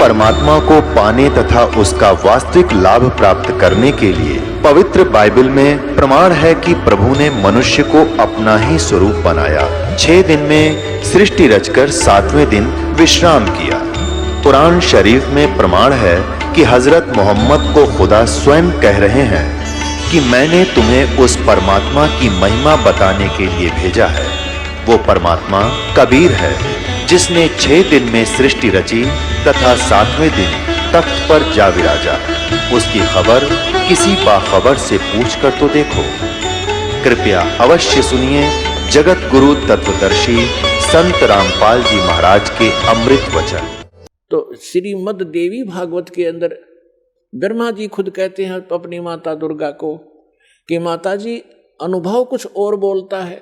परमात्मा को पाने तथा उसका वास्तविक लाभ प्राप्त करने के लिए पवित्र बाइबल में प्रमाण है कि प्रभु ने मनुष्य को अपना ही स्वरूप बनाया। 6 दिन में सृष्टि रचकर 7वें दिन विश्राम किया। कुरान शरीफ में प्रमाण है कि हजरत मोहम्मद को खुदा स्वयं कह रहे हैं कि मैंने तुम्हें उस परमात्मा की महिमा बताने के लिए भेजा है। वो परमात्मा कबीर है जिसने 6 दिन में सृष्टि रची तथा 7वें दिन तख्त पर जा विराजा। उसकी खबर किसी बाखबर से पूछ कर तो देखो। कृपया अवश्य सुनिए जगत गुरु तत्वदर्शी संत रामपाल जी महाराज के अमृत वचन। तो श्रीमद् देवी भागवत के अंदर ब्रह्मा जी खुद कहते हैं अपनी माता दुर्गा को कि माता जी अनुभव कुछ और बोलता है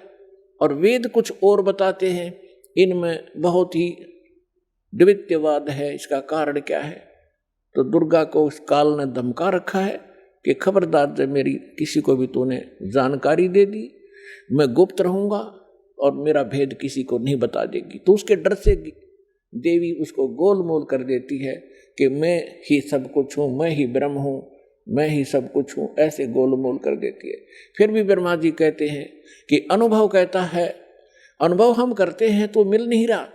और वेद कुछ और बताते हैं, इनमें बहुत ही द्वितीयवाद है, इसका कारण क्या है। तो दुर्गा को उस काल ने धमका रखा है कि खबरदार जब मेरी किसी को भी तूने जानकारी दे दी, मैं गुप्त रहूंगा और मेरा भेद किसी को नहीं बता देगी। तो उसके डर से देवी उसको गोलमोल कर देती है कि मैं ही सब कुछ हूँ, मैं ही ब्रह्म हूँ, मैं ही सब कुछ हूँ, ऐसे गोलमोल कर देती है। फिर भी ब्रह्मा जी कहते हैं कि अनुभव कहता है, अनुभव हम करते हैं तो मिल नहीं रहा,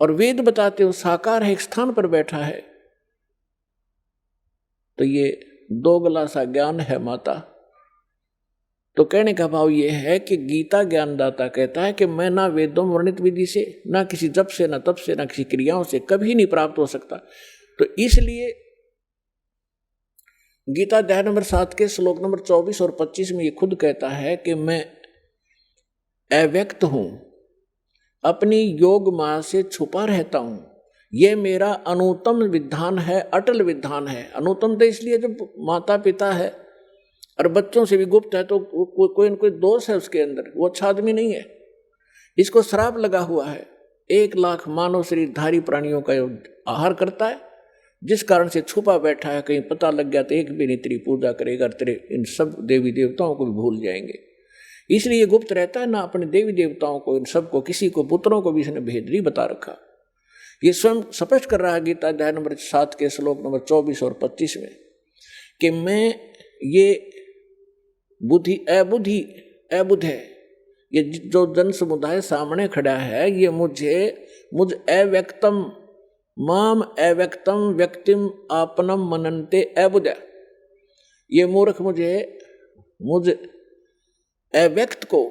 और वेद बताते हो साकार है, एक स्थान पर बैठा है। तो ये दोगला सा ज्ञान है माता। तो कहने का भाव ये है कि गीता ज्ञानदाता कहता है कि मैं ना वेदों वर्णित विधि से, ना किसी जप से, ना तप से, ना किसी क्रियाओं से कभी नहीं प्राप्त हो सकता। तो इसलिए गीता अध्याय नंबर 7 के श्लोक नंबर 24 और 25 में ये खुद कहता है कि मैं अव्यक्त हूं, अपनी योग माया से छुपा रहता हूं। ये मेरा अनुत्तम विधान है, अटल विधान है। अनुत्तम तो इसलिए जब माता पिता है और बच्चों से भी गुप्त है तो कोई न कोई दोष है उसके अंदर, वो अच्छा आदमी नहीं है। इसको श्राप लगा हुआ है, 1 लाख मानव शरीरधारी प्राणियों का आहार करता है, जिस कारण से छुपा बैठा है। कहीं पता लग गया तो एक भी नहीं तेरी पूजा करेगा, तेरे इन सब देवी देवताओं को भी भूल जाएंगे। इसलिए गुप्त रहता है, ना अपने देवी देवताओं को, इन सबको, किसी को, पुत्रों को भी इसने भेद नहीं बता रखा। ये स्वयं स्पष्ट कर रहा है गीता अध्याय नंबर 7 के श्लोक नंबर 24 और 25 में कि मैं ये अबुद्ध है, ये जो जन समुदाय सामने खड़ा है, ये मुझ अव्यक्तम माम अव्यक्तम व्यक्तिम आपनम मनन्ते अबुद्ध। ये मूर्ख मुझ अव्यक्त को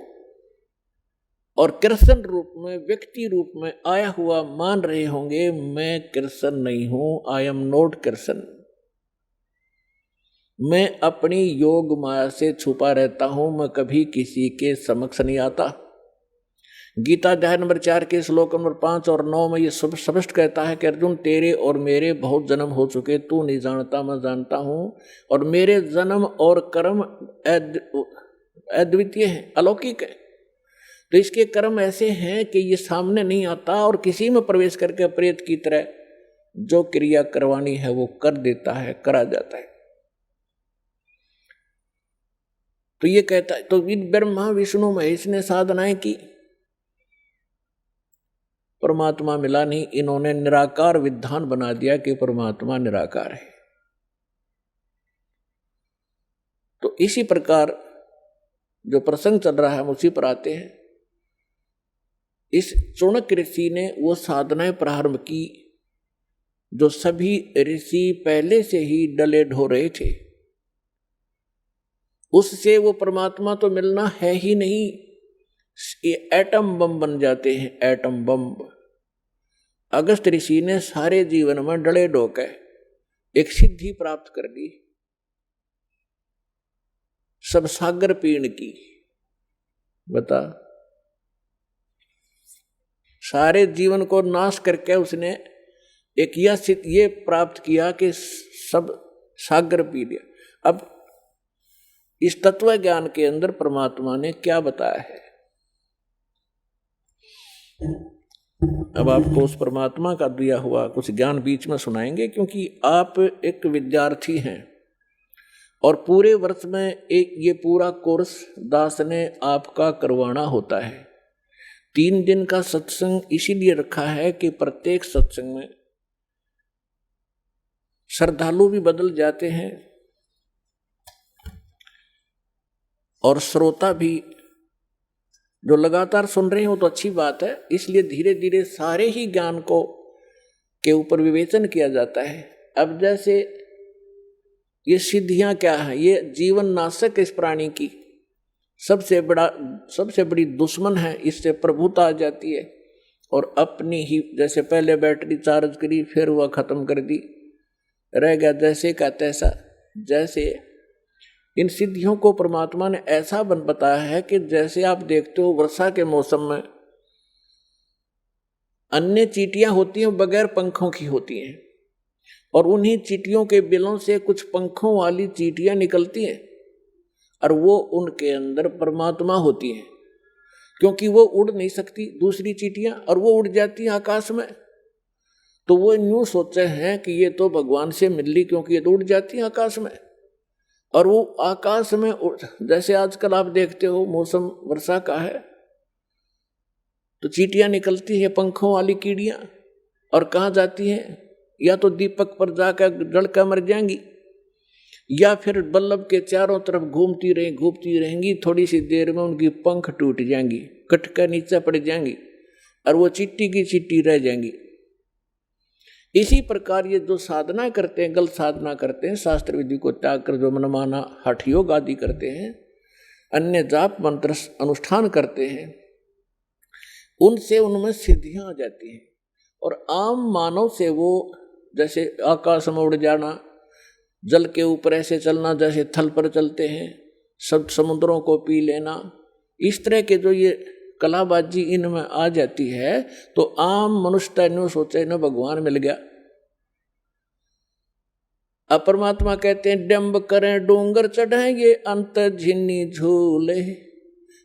और कृष्ण रूप में, व्यक्ति रूप में आया हुआ मान रहे होंगे। मैं कृष्ण नहीं हूं, आई एम नॉट कृष्ण। मैं अपनी योग माया से छुपा रहता हूं, मैं कभी किसी के समक्ष नहीं आता। गीता अध्याय नंबर 4 के श्लोक नंबर 5 और 9 में ये सब स्पष्ट कहता है कि अर्जुन, तेरे और मेरे बहुत जन्म हो चुके, तू नहीं जानता, मैं जानता हूं, और मेरे जन्म और कर्म अद्वितीय है, अलौकिक है। तो इसके कर्म ऐसे हैं कि ये सामने नहीं आता, और किसी में प्रवेश करके प्रेत की तरह जो क्रिया करवानी है वो कर देता है, करा जाता है। तो ये कहता है, तो ब्रह्मा विष्णु महेश ने साधनाएं की, परमात्मा मिला नहीं। इन्होंने निराकार विधान बना दिया कि परमात्मा निराकार है। तो इसी प्रकार जो प्रसंग चल रहा है हम उसी पर आते हैं। इस चाणक्य ऋषि ने वो साधनाएं प्रारंभ की जो सभी ऋषि पहले से ही डले ढो रहे थे। उससे वो परमात्मा तो मिलना है ही नहीं, ये एटम बम बन जाते हैं, एटम बम। अगस्त ऋषि ने सारे जीवन में डले ढोके एक सिद्धि प्राप्त कर ली, सब सागर पीण की। बता, सारे जीवन को नाश करके उसने एक ये प्राप्त किया कि सब सागर पी लिया। अब इस तत्व ज्ञान के अंदर परमात्मा ने क्या बताया है, अब आपको उस परमात्मा का दिया हुआ कुछ ज्ञान बीच में सुनाएंगे, क्योंकि आप एक विद्यार्थी हैं और पूरे वर्ष में ये पूरा कोर्स दास ने आपका करवाना होता है। 3 दिन का सत्संग इसीलिए रखा है कि प्रत्येक सत्संग में श्रद्धालु भी बदल जाते हैं और श्रोता भी जो लगातार सुन रहे हो तो अच्छी बात है। इसलिए धीरे धीरे सारे ही ज्ञान को के ऊपर विवेचन किया जाता है। अब जैसे ये सिद्धियां क्या है, ये जीवन नाशक इस प्राणी की सबसे बड़ी दुश्मन है। इससे प्रभुता आ जाती है और अपनी ही, जैसे पहले बैटरी चार्ज करी फिर वह खत्म कर दी, रह गया जैसे का तैसा। जैसे इन सिद्धियों को परमात्मा ने ऐसा बताया है कि जैसे आप देखते हो वर्षा के मौसम में अन्य चींटियां होती हैं बगैर पंखों की होती हैं, और उन्हीं चींटियों के बिलों से कुछ पंखों वाली चींटियां निकलती हैं, और वो उनके अंदर परमात्मा होती हैं, क्योंकि वो उड़ नहीं सकती दूसरी चींटियां, और वो उड़ जाती हैं आकाश में। तो वो यूं सोचे हैं कि ये तो भगवान से मिल ली, क्योंकि ये तो उड़ जाती हैं आकाश में। और वो आकाश में जैसे आजकल आप देखते हो मौसम वर्षा का है तो चींटियां निकलती है पंखों वाली कीड़ियां, और कहाँ जाती हैं, या तो दीपक पर जाकर जल कर मर जाएंगी, या फिर बल्लभ के चारों तरफ घूमती रहेंगी। थोड़ी सी देर में उनकी पंख टूट जाएंगी, कट कर नीचे पड़ जाएंगी, और वो चिट्टी की चिट्टी रह जाएंगी। इसी प्रकार ये जो साधना करते हैं, गलत साधना करते हैं, शास्त्र विधि को त्याग कर जो मनमाना हठ योग आदि करते हैं, अन्य जाप मंत्र अनुष्ठान करते हैं, उनसे उनमें सिद्धियां आ जाती हैं। और आम मानव से वो जैसे आकाश में उड़ जाना, जल के ऊपर ऐसे चलना जैसे थल पर चलते हैं, सब समुद्रों को पी लेना, इस तरह के जो ये कलाबाजी इनमें आ जाती है, तो आम मनुष्य न्यू सोचे न भगवान मिल गया। अब परमात्मा कहते हैं डंब करें डोंगर चढ़ेंगे अंत झिन्नी झूले,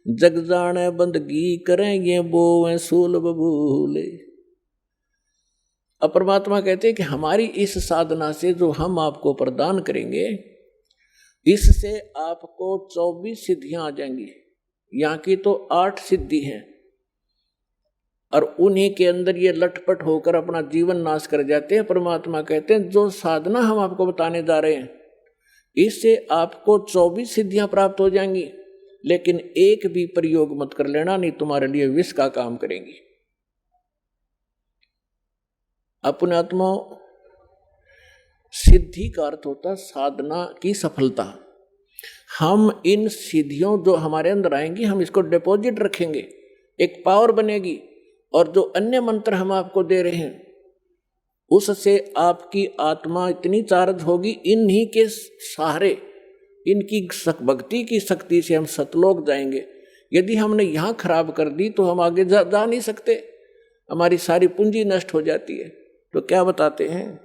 जग जाने बंदगी करेंगे बोवें सूल बबूले। अब परमात्मा कहते हैं कि हमारी इस साधना से जो हम आपको प्रदान करेंगे, इससे आपको 24 सिद्धियां आ जाएंगी। यहाँ की तो 8 सिद्धि हैं, और उन्हीं के अंदर ये लटपट होकर अपना जीवन नाश कर जाते हैं। परमात्मा कहते हैं जो साधना हम आपको बताने जा रहे हैं, इससे आपको 24 सिद्धियां प्राप्त हो जाएंगी, लेकिन एक भी प्रयोग मत कर लेना, नहीं तुम्हारे लिए विष का काम करेंगी। अपने आत्मा सिद्धि का अर्थ होता साधना की सफलता। हम इन सिद्धियों जो हमारे अंदर आएंगी, हम इसको डिपॉजिट रखेंगे, एक पावर बनेगी, और जो अन्य मंत्र हम आपको दे रहे हैं उससे आपकी आत्मा इतनी चार्ज होगी, इन्हीं के सहारे, इनकी भक्ति की शक्ति से हम सतलोक जाएंगे। यदि हमने यहाँ खराब कर दी तो हम आगे जा नहीं सकते, हमारी सारी पूंजी नष्ट हो जाती है। तो क्या बताते हैं,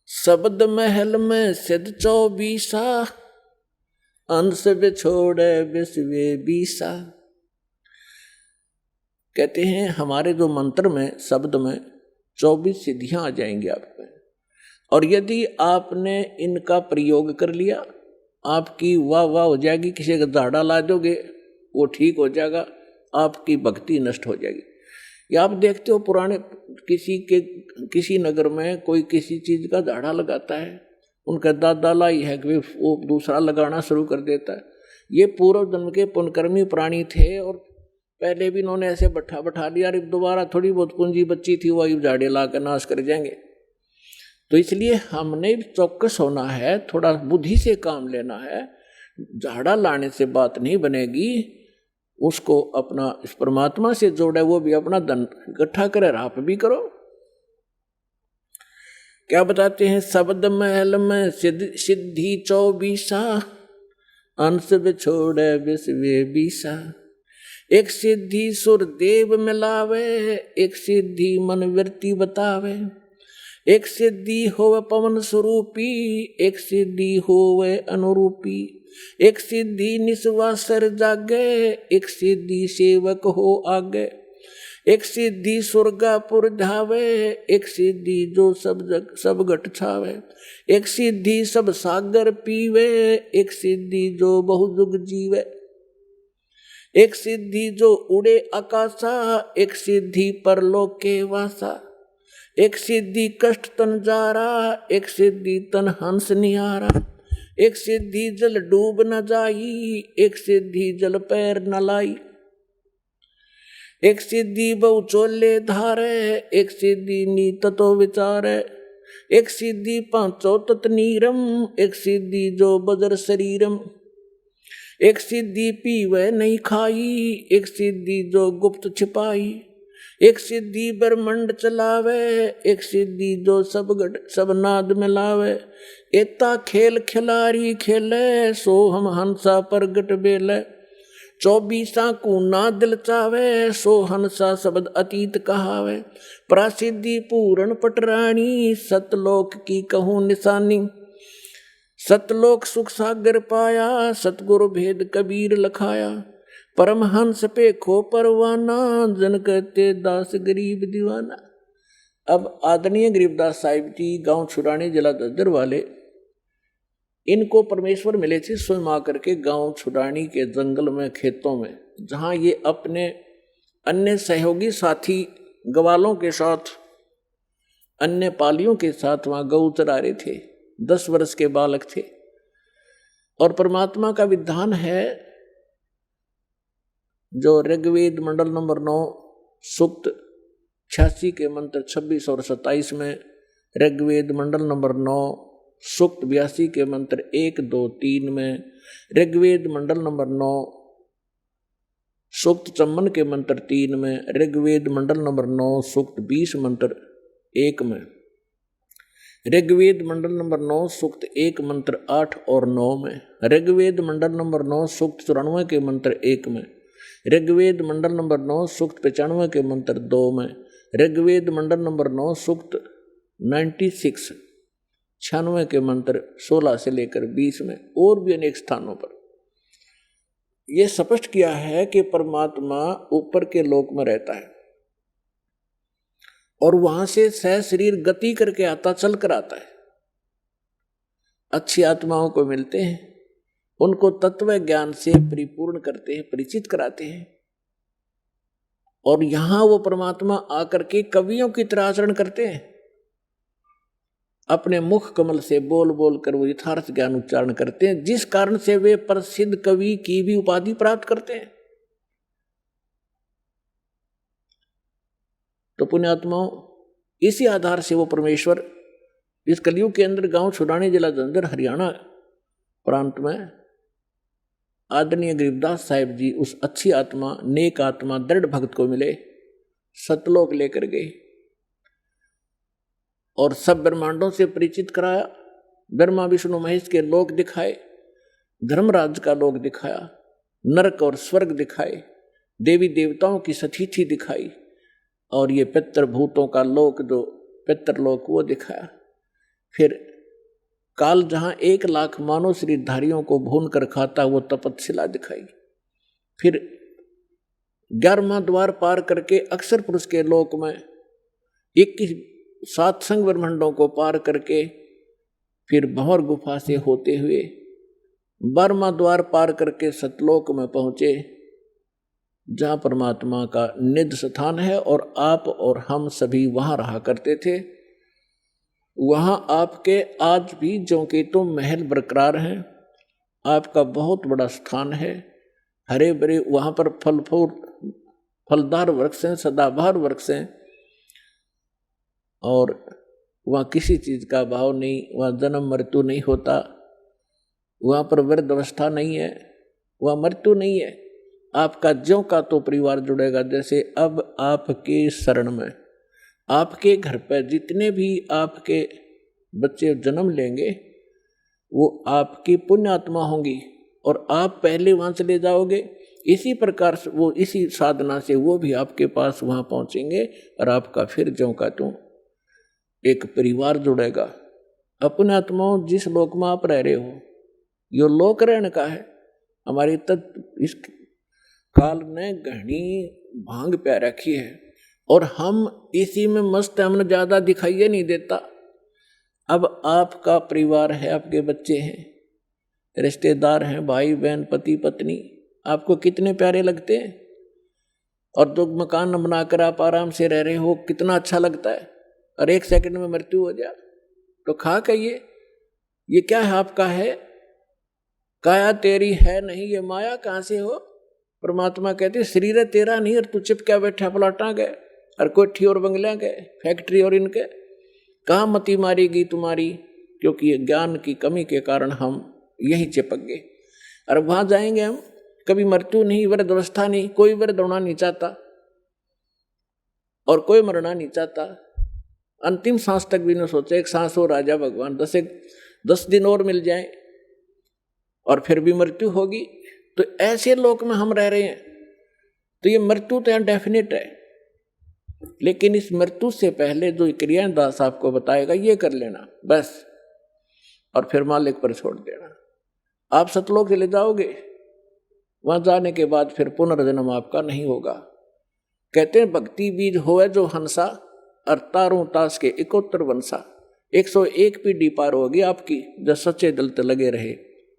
शब्द महल में सिद्ध 24, अंश बिछोड़े विश्वे 20। कहते हैं हमारे जो मंत्र में, शब्द में 24 सिद्धियां आ जाएंगी आपको, और यदि आपने इनका प्रयोग कर लिया, आपकी वाह वाह हो जाएगी। किसी का दाढ़ा ला दोगे वो ठीक हो जाएगा, आपकी भक्ति नष्ट हो जाएगी। या आप देखते हो पुराने किसी नगर में कोई किसी चीज का दाढ़ा लगाता है, उनका दादा लाई है कि वो दूसरा लगाना शुरू कर देता है। ये पूर्व जन्म के पुण्यकर्मी प्राणी थे, और पहले भी इन्होंने ऐसे बैठा लिया, दोबारा थोड़ी बहुत पूंजी बची थी, वही झाड़े ला कर नाश कर जाएंगे। तो इसलिए हमने चौकस होना है, थोड़ा बुद्धि से काम लेना है। झाड़ा लाने से बात नहीं बनेगी, उसको अपना इस परमात्मा से जोड़े, वो भी अपना धन इकट्ठा करे, राप भी करो। क्या बताते हैं, शब्द महल में सिद्धि 24, अंश बिछोड़े विश्वे 20। एक सिद्धि सुर देव मिलावे, एक सिद्धि मन वृत्ति बतावे, एक सिद्धि होवे पवन स्वरूपी, एक सिद्धि होवे अनुरूपी, एक सिद्धि निस्वासर जागे, एक सिद्धि सेवक हो आगे, एक सिद्धि स्वर्गापुर धावे, एक सिद्धि जो सब घट छावे, एक सिद्धि सब सागर पीवे, एक सिद्धि जो बहुजुग जीवे, एक सिद्धि जो उड़े आकाशा, एक सिद्धि परलोक के वासा, एक सिद्धि कष्ट तन जारा, एक सिद्धि तन हंस निहारा, एक सिद्धि जल डूब न जाई, एक सिद्धि जल पैर न लाई, एक सिद्धि बहु चोले धारे, एक सिद्धि नीत तो विचारे, एक सिद्धि पांचों तत नीरम, एक सिद्धि जो बजर शरीरम, एक सिद्धि पीवे नहीं खाई, एक सिद्धि जो गुप्त छिपाई, एक सिद्धि ब्रह्मंड चलावे, एक सिद्धि जो सब नाद में लावे, एता खेल खिलारी खेले, सो हम हंसा प्रगट बेले, 24 को ना दिल चावे, सो हंसा शब्द अतीत कहावे, प्रासिद्धि पूर्ण पटरानी, सतलोक की कहूँ निशानी, सतलोक सुख सागर पाया, सतगुरु भेद कबीर लखाया, परमहंस पे खो परवाना, जन कहते दास गरीब दीवाना। अब आदरणीय गरीबदास साहिब जी गांव छुड़ानी जिला दद्दर वाले, इनको परमेश्वर मिले थे स्वयं आकर के गांव छुड़ानी के जंगल में, खेतों में, जहां ये अपने अन्य सहयोगी साथी ग्वालों के साथ, अन्य पालियों के साथ वहां गौ चरा रहे थे। 10 वर्ष के बालक थे। और परमात्मा का विधान है जो ऋग्वेद मंडल नंबर 9 सूक्त 86 के मंत्र 26 और 27 में, ऋग्वेद मंडल नंबर 9 सूक्त 82 के मंत्र 1, 2, 3 में, ऋग्वेद मंडल नंबर 9 सूक्त 54 के मंत्र 3 में, ऋग्वेद मंडल नंबर 9 सूक्त 20 मंत्र 1 में, ऋग्वेद मंडल नंबर 9 सूक्त 1 मंत्र 8 और 9 में, ऋग्वेद मंडल नंबर 9 सूक्त 94 के मंत्र 1 में, ऋग्वेद मंडल नंबर 9 सूक्त 95 के मंत्र 2 में, ऋग्वेद मंडल नंबर 9 सूक्त 96 के मंत्र 16 से लेकर 20 में, और भी अनेक स्थानों पर यह स्पष्ट किया है कि परमात्मा ऊपर के लोक में रहता है और वहां से सह शरीर गति करके आता, चल कर आता है। अच्छी आत्माओं को मिलते हैं, उनको तत्व ज्ञान से परिपूर्ण करते हैं, परिचित कराते हैं, और यहां वो परमात्मा आकर के कवियों की तरह आचरण करते हैं। अपने मुख कमल से बोल बोल कर वो यथार्थ ज्ञान उच्चारण करते हैं, जिस कारण से वे प्रसिद्ध कवि की भी उपाधि प्राप्त करते हैं। तो पुण्यात्माओं, इसी आधार से वो परमेश्वर इस कलयुग के अंदर गांव छुड़ानी जिला जलंधर हरियाणा प्रांत में आदरणीय गरीबदास साहिब जी उस अच्छी आत्मा, नेक आत्मा, दृढ़ भक्त को मिले, सतलोक लेकर गए और सब ब्रह्मांडों से परिचित कराया। ब्रह्मा विष्णु महेश के लोक दिखाए, धर्मराज का लोक दिखाया, नरक और स्वर्ग दिखाए, देवी देवताओं की सतीथि दिखाई, और ये पितर भूतों का लोक, जो पितरलोक, वो दिखाया। फिर काल जहां 1 लाख मानव शरीरधारियों को भून कर खाता, वो तपतशिला दिखाई। फिर 11वां द्वार पार करके अक्षर पुरुष के लोक में 21 7 संग ब्रह्मांडों को पार करके फिर भंवर गुफा से होते हुए 12वां द्वार पार करके सतलोक में पहुंचे, जहां परमात्मा का निज स्थान है और आप और हम सभी वहां रहा करते थे। वहां आपके आज भी ज्यों के तो महल बरकरार हैं। आपका बहुत बड़ा स्थान है, हरे भरे वहां पर फलदार वृक्ष हैं, सदाबहार वृक्ष हैं, और वहाँ किसी चीज़ का भाव नहीं, वहाँ जन्म मृत्यु नहीं होता, वहाँ पर वृद्ध अवस्था नहीं है, वहाँ मृत्यु नहीं है। आपका ज्यों का तो परिवार जुड़ेगा। जैसे अब आपके शरण में, आपके घर पर जितने भी आपके बच्चे जन्म लेंगे, वो आपकी पुण्य आत्मा होंगी और आप पहले वहाँ चले जाओगे। इसी प्रकार से वो, इसी साधना से वो भी आपके पास वहाँ पहुँचेंगे और आपका फिर ज्यों का त्यों एक परिवार जुड़ेगा। अपने आत्माओं, जिस लोक में आप रह रहे हो, यो लोक रहने का है। हमारी इस काल ने घनी भांग प्या रखी है और हम इसी में मस्त, हमने ज्यादा दिखाइए नहीं देता। अब आपका परिवार है, आपके बच्चे हैं, रिश्तेदार हैं, भाई बहन, पति पत्नी, आपको कितने प्यारे लगते हैं। और जो मकान बनाकर आप आराम से रह रहे हो, कितना अच्छा लगता है। और 1 सेकंड में मृत्यु हो जाए तो खा कहिए ये क्या है आपका है, काया तेरी है नहीं, ये माया कहाँ से हो। परमात्मा कहते शरीर है तेरा नहीं और तू चिपका बैठा प्लाटा गए और कोठी और बंगला गए फैक्ट्री और इनके, कहाँ मती मारेगी तुम्हारी, क्योंकि ये ज्ञान की कमी के कारण हम यही चिपक गए। और वहां जाएंगे हम, कभी मृत्यु नहीं, वृद्धावस्था नहीं, कोई वृद्ध होना नहीं चाहता और कोई मरना नहीं चाहता। अंतिम सांस तक भी न सोचे एक सांस हो राजा भगवान 10 दिन और मिल जाए और फिर भी मृत्यु होगी। तो ऐसे लोक में हम रह रहे हैं, तो ये मृत्यु तो डेफिनेट है, लेकिन इस मृत्यु से पहले जो क्रियाएं दास आपको बताएगा ये कर लेना बस, और फिर मालिक पर छोड़ देना। आप सतलोक चले जाओगे, वहां जाने के बाद फिर पुनर्जन्म आपका नहीं होगा। कहते हैं भक्ति बीज होए जो हंसा और तारों तास के 71 वंशा, 101 पीढ़ी पार होगी आपकी जब सच्चे दिल से लगे रहे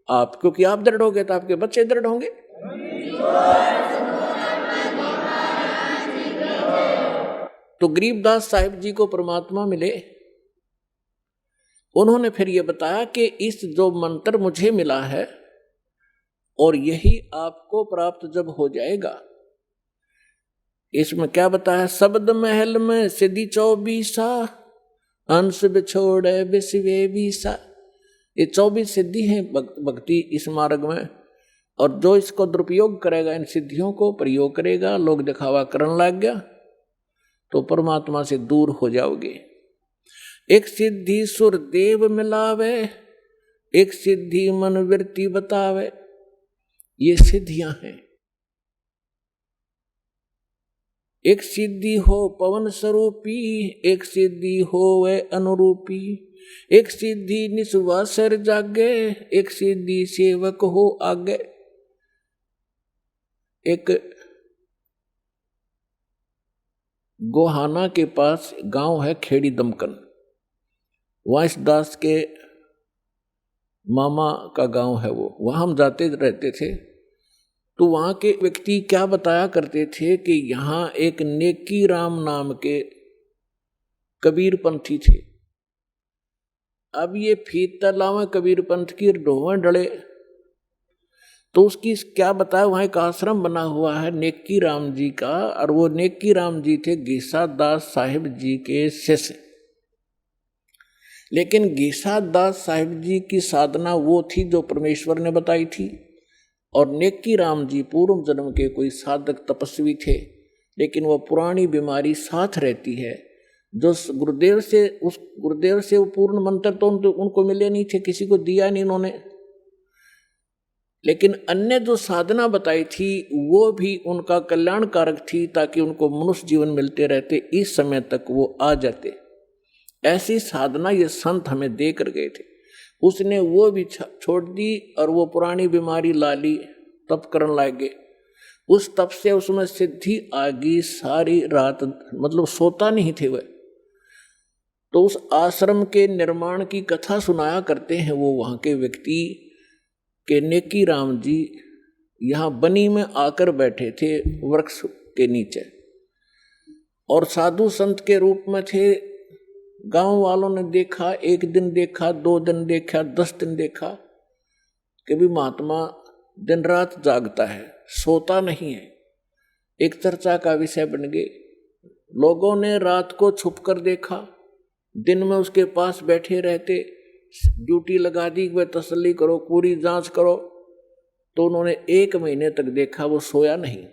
आप, क्योंकि आप दृढ़ होगे तो आपके बच्चे दृढ़ होंगे। तो गरीबदास साहिब जी को परमात्मा मिले, उन्होंने फिर ये बताया कि इस जो मंत्र मुझे मिला है और यही आपको प्राप्त जब हो जाएगा, इसमें क्या बताया, शब्द महल में सिद्धि 24 अंश बिछोड़े बिस्वे 20। ये 24 सिद्धि हैं भक्ति इस मार्ग में, और जो इसको दुरुपयोग करेगा, इन सिद्धियों को प्रयोग करेगा, लोग दिखावा करने लग गया तो परमात्मा से दूर हो जाओगे। एक सिद्धि सुर देव मिलावे, एक सिद्धि मन वृत्ति बतावे, ये सिद्धियां हैं। एक सिद्धि हो पवन स्वरूपी, एक सिद्धि हो वे अनुरूपी, एक सिद्धि निस्वासर जागे, एक सिद्धि सेवक हो आगे। एक गोहाना के पास गांव है खेड़ी दमकन, वांस दास के मामा का गांव है वो, वहां हम जाते रहते थे। तो वहां के व्यक्ति क्या बताया करते थे कि यहाँ एक नेकी राम नाम के कबीर पंथी थे। अब ये फीत लावे कबीर पंथ की ढोवें डले, तो उसकी क्या बताया, वहां एक आश्रम बना हुआ है नेकी राम जी का, और वो नेकी राम जी थे गीसा दास साहिब जी के शिष्य। लेकिन गीसा दास साहिब जी की साधना वो थी जो परमेश्वर ने बताई थी, और नेकी राम जी पूर्व जन्म के कोई साधक तपस्वी थे, लेकिन वो पुरानी बीमारी साथ रहती है। जो गुरुदेव से वो पूर्ण मंत्र तो उनको मिले नहीं थे, किसी को दिया नहीं उन्होंने, लेकिन अन्य जो साधना बताई थी वो भी उनका कल्याणकारक थी, ताकि उनको मनुष्य जीवन मिलते रहते, इस समय तक वो आ जाते। ऐसी साधना ये संत हमें दे कर गए थे। उसने वो भी छोड़ दी और वो पुरानी बीमारी ला ली, तप करने लगे। उस तप से उसमें सिद्धि आ गई, सारी रात मतलब सोता नहीं थे वह। तो उस आश्रम के निर्माण की कथा सुनाया करते हैं वो वहाँ के व्यक्ति के नेकी राम जी यहाँ बनी में आकर बैठे थे वृक्ष के नीचे, और साधु संत के रूप में थे। गांव वालों ने देखा, 1 दिन देखा, 2 दिन देखा, 10 दिन देखा कि भी महात्मा दिन रात जागता है, सोता नहीं है। एक चर्चा का विषय बन गए। लोगों ने रात को छुप कर देखा, दिन में उसके पास बैठे रहते, ड्यूटी लगा दी, वह तसल्ली करो, पूरी जांच करो। तो उन्होंने 1 महीने तक देखा, वो सोया नहीं।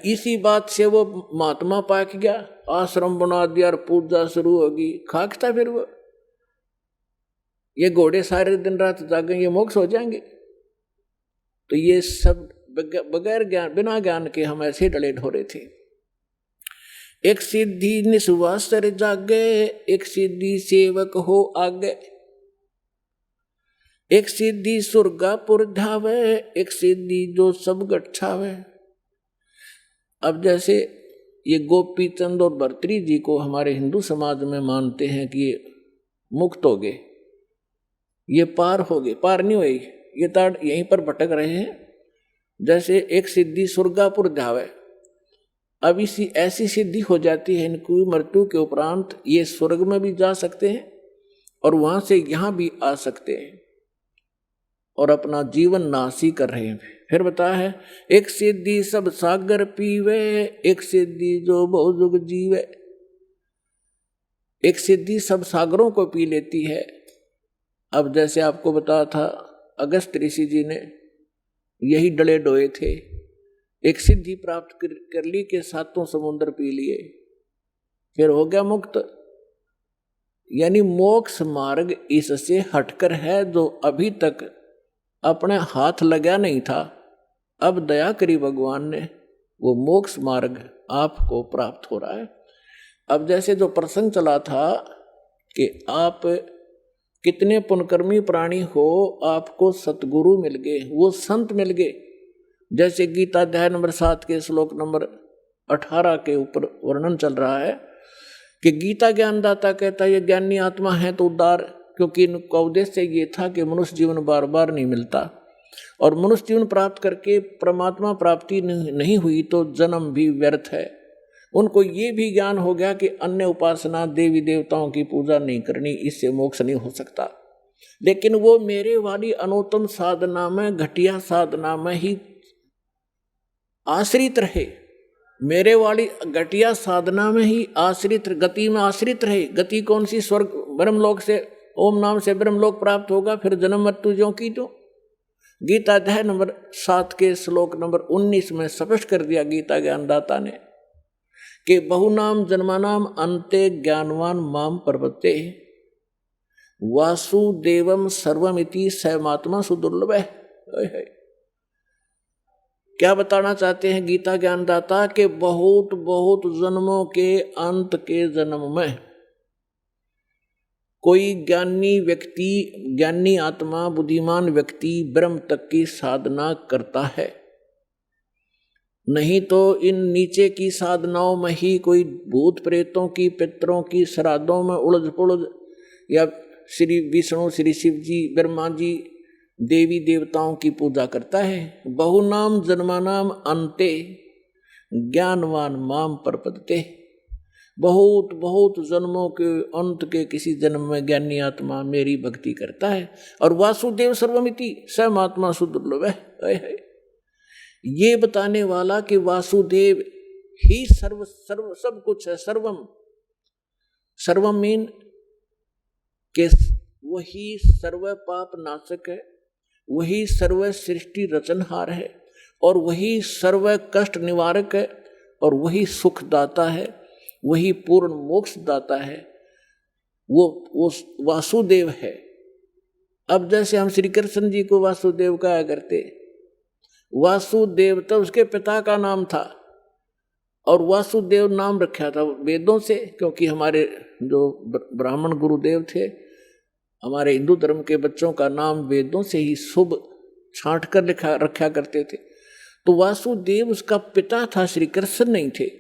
इसी बात से वो महात्मा पाक गया, आश्रम बना दिया और पूजा शुरू होगी। खाकता फिर वो, ये घोड़े सारे दिन रात जागेंगे, मोक्ष हो जाएंगे। तो ये सब बगैर ज्ञान, बिना ज्ञान के हम ऐसे डले ढोरे थे। एक सिद्धि निस्वासर जागे, एक सिद्धि सेवक हो आगे, एक सिद्धि सुरगापुर धावे, एक सिद्धि जो सब गठावे। अब जैसे ये गोपी चंद और भर्तरी जी को हमारे हिंदू समाज में मानते हैं कि ये मुक्त हो गए, ये पार हो गए, पार नहीं हुए, ये ताड़ यहीं पर भटक रहे हैं। जैसे एक सिद्धि सुरगापुर धावे, अब इसी ऐसी सिद्धि हो जाती है इनकी मृत्यु के उपरांत ये स्वर्ग में भी जा सकते हैं और वहां से यहाँ भी आ सकते हैं और अपना जीवन नासी कर रहे हैं। फिर बताया है, एक सिद्धि सब सागर पीवे, एक सिद्धि जो बहुजुग जीवे। एक सिद्धि सब सागरों को पी लेती है। अब जैसे आपको बताया था, अगस्त ऋषि जी ने यही डले डोए थे, एक सिद्धि प्राप्त कर ली के सातों समुद्र पी लिए, फिर हो गया मुक्त। यानी मोक्ष मार्ग इससे हटकर है, जो अभी तक अपने हाथ लगा नहीं था, अब दया करी भगवान ने, वो मोक्ष मार्ग आपको प्राप्त हो रहा है। अब जैसे जो प्रसंग चला था कि आप कितने पुण्यकर्मी प्राणी हो, आपको सतगुरु मिल गए, वो संत मिल गए। जैसे गीता अध्याय नंबर 7 के श्लोक नंबर 18 के ऊपर वर्णन चल रहा है कि गीता ज्ञानदाता कहता है ये ज्ञानी आत्मा है तो उद्धार, क्योंकि इनका उद्देश्य ये था कि मनुष्य जीवन बार बार नहीं मिलता और मनुष्य जीवन प्राप्त करके परमात्मा प्राप्ति नहीं हुई तो जन्म भी व्यर्थ है। उनको ये भी ज्ञान हो गया कि अन्य उपासना देवी देवताओं की पूजा नहीं करनी, इससे मोक्ष नहीं हो सकता। लेकिन वो मेरे वाली अनुत्तम साधना में, घटिया साधना में ही आश्रित रहे, मेरे वाली घटिया साधना में ही आश्रित, गति में आश्रित रहे। गति कौन सी? स्वर्ग ब्रह्मलोक से, ओम नाम से ब्रह्मलोक प्राप्त होगा, फिर जन्म मृत्यु ज्यों की त्यों। गीता अध्याय नंबर 7 के श्लोक नंबर 19 में स्पष्ट कर दिया गीता ज्ञानदाता ने कि बहुनाम जन्मानाम अन्ते ज्ञानवान माम प्रपत्ते वासुदेवम सर्वमिति सैमात्मा सुदुर्लभ है। क्या बताना चाहते हैं गीता ज्ञानदाता के बहुत बहुत जन्मों के अंत के जन्म में कोई ज्ञानी व्यक्ति, ज्ञानी आत्मा, बुद्धिमान व्यक्ति ब्रह्म तक की साधना करता है। नहीं तो इन नीचे की साधनाओं में ही कोई भूत प्रेतों की, पितरों की श्राद्धों में उलझ पुलझ, या श्री विष्णु, श्री शिव जी, ब्रह्मा जी, देवी देवताओं की पूजा करता है। बहुनाम जन्मानाम अन्ते ज्ञानवान माम प्रपद्यते। बहुत बहुत जन्मों के अंत के किसी जन्म में ज्ञानी आत्मा मेरी भक्ति करता है। और वासुदेव सर्वमिति समात्मा सुदुर्लभ है। ये बताने वाला कि वासुदेव ही सर्व सर्व सब कुछ है। सर्वम, सर्वम मीन के वही सर्व पाप नाशक है, वही सर्व सृष्टि रचनहार है, और वही सर्व कष्ट निवारक है, और वही सुखदाता है, वही पूर्ण मोक्ष दाता है। वो वासुदेव है। अब जैसे हम श्री कृष्ण जी को वासुदेव कहा करते, वासुदेव तो उसके पिता का नाम था, और वासुदेव नाम रखा था वेदों से, क्योंकि हमारे जो ब्राह्मण गुरुदेव थे, हमारे हिंदू धर्म के बच्चों का नाम वेदों से ही शुभ छांट कर रखा करते थे। तो वासुदेव उसका पिता था, श्री कृष्ण नहीं थे।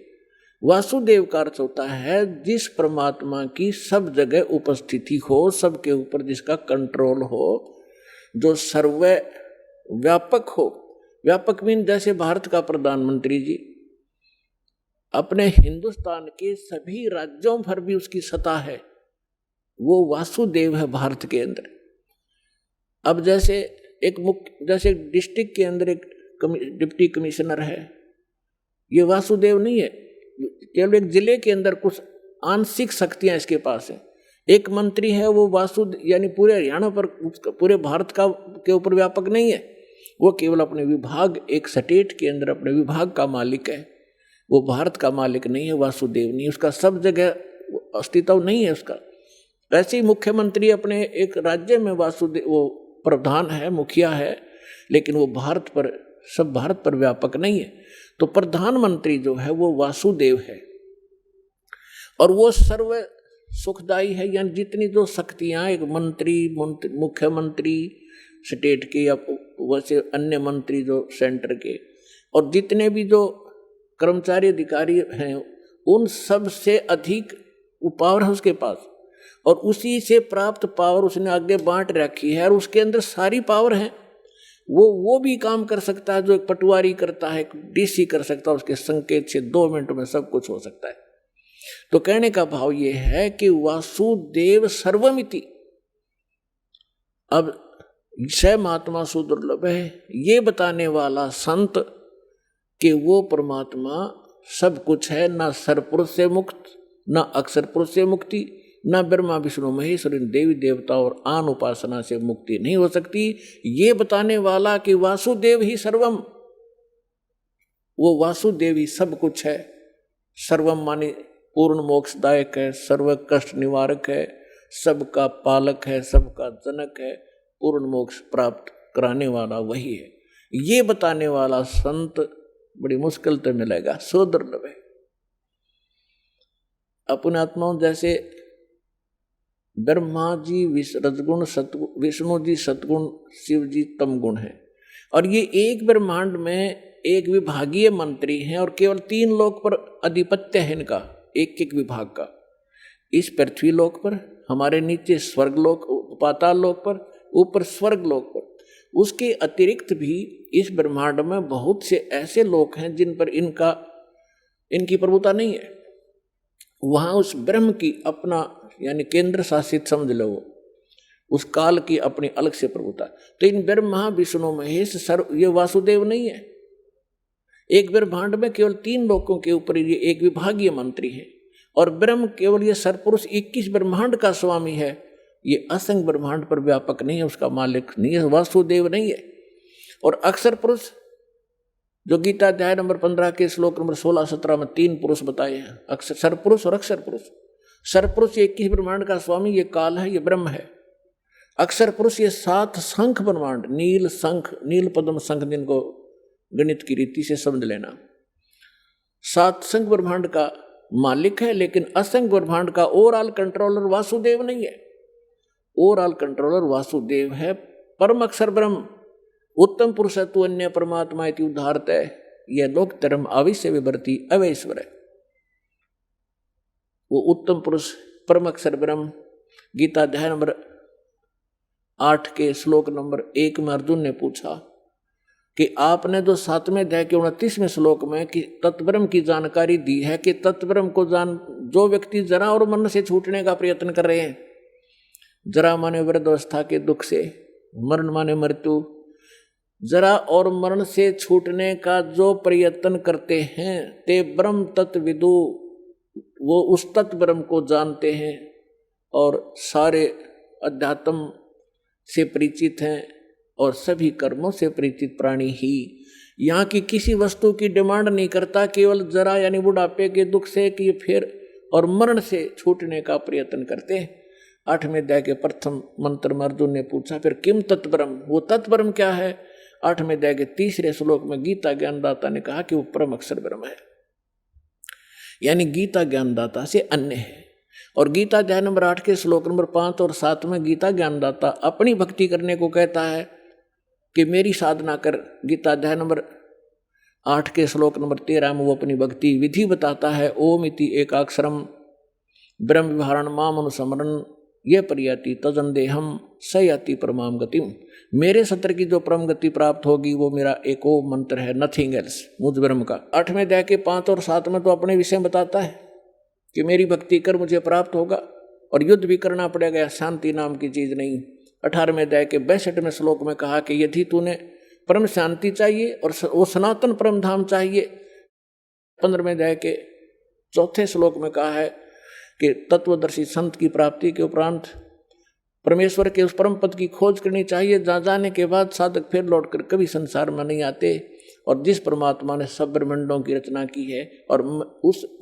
वासुदेव का अर्थ होता है जिस परमात्मा की सब जगह उपस्थिति हो, सबके ऊपर जिसका कंट्रोल हो, जो सर्व व्यापक हो। व्यापक मीन जैसे भारत का प्रधानमंत्री जी अपने हिंदुस्तान के सभी राज्यों पर भी उसकी सत्ता है, वो वासुदेव है भारत के अंदर। अब जैसे जैसे डिस्ट्रिक्ट के अंदर एक डिप्टी कमिश्नर है, ये वासुदेव नहीं है, केवल एक जिले के अंदर कुछ आंशिक शक्तियां इसके पास है। एक मंत्री है वो वासुदेव, यानी पूरे हरियाणा पर, पूरे भारत का के ऊपर व्यापक नहीं है, वो केवल अपने विभाग, एक स्टेट के अंदर अपने विभाग का मालिक है, वो भारत का मालिक नहीं है, वासुदेव नहीं, उसका सब जगह अस्तित्व नहीं है उसका। ऐसे ही मुख्यमंत्री अपने एक राज्य में वासुदेव, वो प्रधान है, मुखिया है, लेकिन वो भारत पर, सब भारत पर व्यापक नहीं है। तो प्रधानमंत्री जो है वो वासुदेव है, और वो सर्व सुखदायी है। यानी जितनी जो शक्तियां एक मंत्री, मुख्यमंत्री स्टेट के, या वैसे अन्य मंत्री जो सेंटर के, और जितने भी जो कर्मचारी अधिकारी हैं, उन सब से अधिक पावर है उसके पास, और उसी से प्राप्त पावर उसने आगे बांट रखी है, और उसके अंदर सारी पावर है। वो भी काम कर सकता है जो एक पटवारी करता है, एक डीसी कर सकता है, उसके संकेत से 2 मिनट में सब कुछ हो सकता है। तो कहने का भाव ये है कि वासुदेव सर्वमिति। अब स महात्मा सुदुर्लभ है, ये बताने वाला संत कि वो परमात्मा सब कुछ है, ना सरपुरुष से मुक्त, ना अक्षर पुरुष से मुक्ति, ना ब्रह्मा विष्णु महेश्वर इन देवी देवता और आन उपासना से मुक्ति नहीं हो सकती। ये बताने वाला कि वासुदेव ही सर्वम, वो वासुदेव ही सब कुछ है। सर्वम माने पूर्ण मोक्षदायक है, सर्व कष्ट निवारक है, सबका पालक है, सबका जनक है, पूर्ण मोक्ष प्राप्त कराने वाला वही है। ये बताने वाला संत बड़ी मुश्किल तो मिलेगा, सो दुर्लभ है। अपने आत्माओं जैसे ब्रह्मा जी रजगुण सतगुण, विष्णु जी सतगुण, शिव जी तमगुण है, और ये एक ब्रह्मांड में एक विभागीय मंत्री हैं और केवल 3 लोक पर अधिपत्य है इनका, एक विभाग का। इस पृथ्वी लोक पर, हमारे नीचे स्वर्ग लोक, पाताल लोक पर, ऊपर स्वर्ग लोक पर। उसके अतिरिक्त भी इस ब्रह्मांड में बहुत से ऐसे लोक हैं जिन पर इनकी प्रभुता नहीं है। वहां उस ब्रह्म की अपना यानी केंद्र शासित समझ लो, उस काल की अपनी अलग से प्रभुता। तो इन ब्रह्मा विष्णु महेश सर्व ये वासुदेव नहीं है। एक ब्रह्मांड में केवल 3 लोकों के ऊपर ये एक विभागीय मंत्री है, और ब्रह्म केवल ये सरपुरुष 21 ब्रह्मांड का स्वामी है। ये असंख्य ब्रह्मांड पर व्यापक नहीं है, उसका मालिक नहीं है, वासुदेव नहीं है। और अक्षर पुरुष जो गीता अध्याय नंबर 15 के श्लोक नंबर 16-17 में 3 पुरुष बताए हैं, अक्षर सरपुरुष और अक्षर पुरुष। सरपुरुष 21 ब्रह्मांड का स्वामी ये काल है, ये ब्रह्म है। अक्षर पुरुष ये 7 शंख ब्रह्मांड, नील शंख, नील पद्म शंख, जिनको गणित की रीति से समझ लेना, 7 शंख ब्रह्मांड का मालिक है। लेकिन असंख्य ब्रह्मांड का ओवरऑल कंट्रोलर वासुदेव नहीं है। ओवरऑल कंट्रोलर वासुदेव है, परम अक्षर ब्रह्म, उत्तम पुरुष तु अन्य परमात्मा इति उदाहरत है। यह लोक धर्म अविश्य विवर्ती अवैश्वर है। वो उत्तम पुरुष परम अक्षर ब्रह्म, गीता अध्याय नंबर 8 के श्लोक नंबर 1 में अर्जुन ने पूछा कि आपने जो 7वें अध्याय के 29वें श्लोक में कि तत्ब्रह्म की जानकारी दी है कि तत्ब्रह्म को जो व्यक्ति जरा और मरण से छूटने का प्रयत्न कर रहे हैं, जरा माने वृद्धावस्था के दुख से, मरण माने मृत्यु, जरा और मरण से छूटने का जो प्रयत्न करते हैं, ते ब्रह्म तत्विदु, वो उस तत्व ब्रह्म को जानते हैं और सारे अध्यात्म से परिचित हैं और सभी कर्मों से परिचित प्राणी ही यहाँ की किसी वस्तु की डिमांड नहीं करता, केवल जरा यानी बुढ़ापे के दुख से कि फिर और मरण से छूटने का प्रयत्न करते हैं। 8वें अध्याय के प्रथम मंत्र में अर्जुन ने पूछा फिर किम तत्ब्रह्म, वो तत्ब्रह्म क्या है? 8वें अध्याय के 3रे श्लोक में गीता ज्ञानदाता ने कहा कि वो परम अक्षर ब्रह्म है, यानी गीता ज्ञानदाता से अन्य है। और गीता अध्याय नंबर 8 के श्लोक नंबर 5 और 7 में गीता ज्ञानदाता अपनी भक्ति करने को कहता है कि मेरी साधना कर। गीता अध्याय नंबर 8 के श्लोक नंबर 13 में वो अपनी भक्ति विधि बताता है। ओम इति एकाक्षरम ब्रह्म विहारण माम अनुस्मरण ये परियाति तजन देहम सयाति परमाम गतिम। मेरे सत्र की जो परम गति प्राप्त होगी वो मेरा एक ओ मंत्र है, नथिंग एल्स, मुझ ब्रह्म का। 8वें अध्याय के 5 और 7 में तो अपने विषय बताता है कि मेरी भक्ति कर मुझे प्राप्त होगा और युद्ध भी करना पड़ेगा, शांति नाम की चीज नहीं। 18वें अध्याय के 62वें श्लोक में कहा कि यदि तूने परम शांति चाहिए और वो सनातन परम धाम चाहिए। 15वें अध्याय के 4थे श्लोक में कहा है कि तत्वदर्शी संत की प्राप्ति के उपरांत परमेश्वर के उस परम पद की खोज करनी चाहिए, जहाँ जाने के बाद साधक फिर लौटकर कभी संसार में नहीं आते। और जिस परमात्मा ने सब ब्रह्मांडों की रचना की है और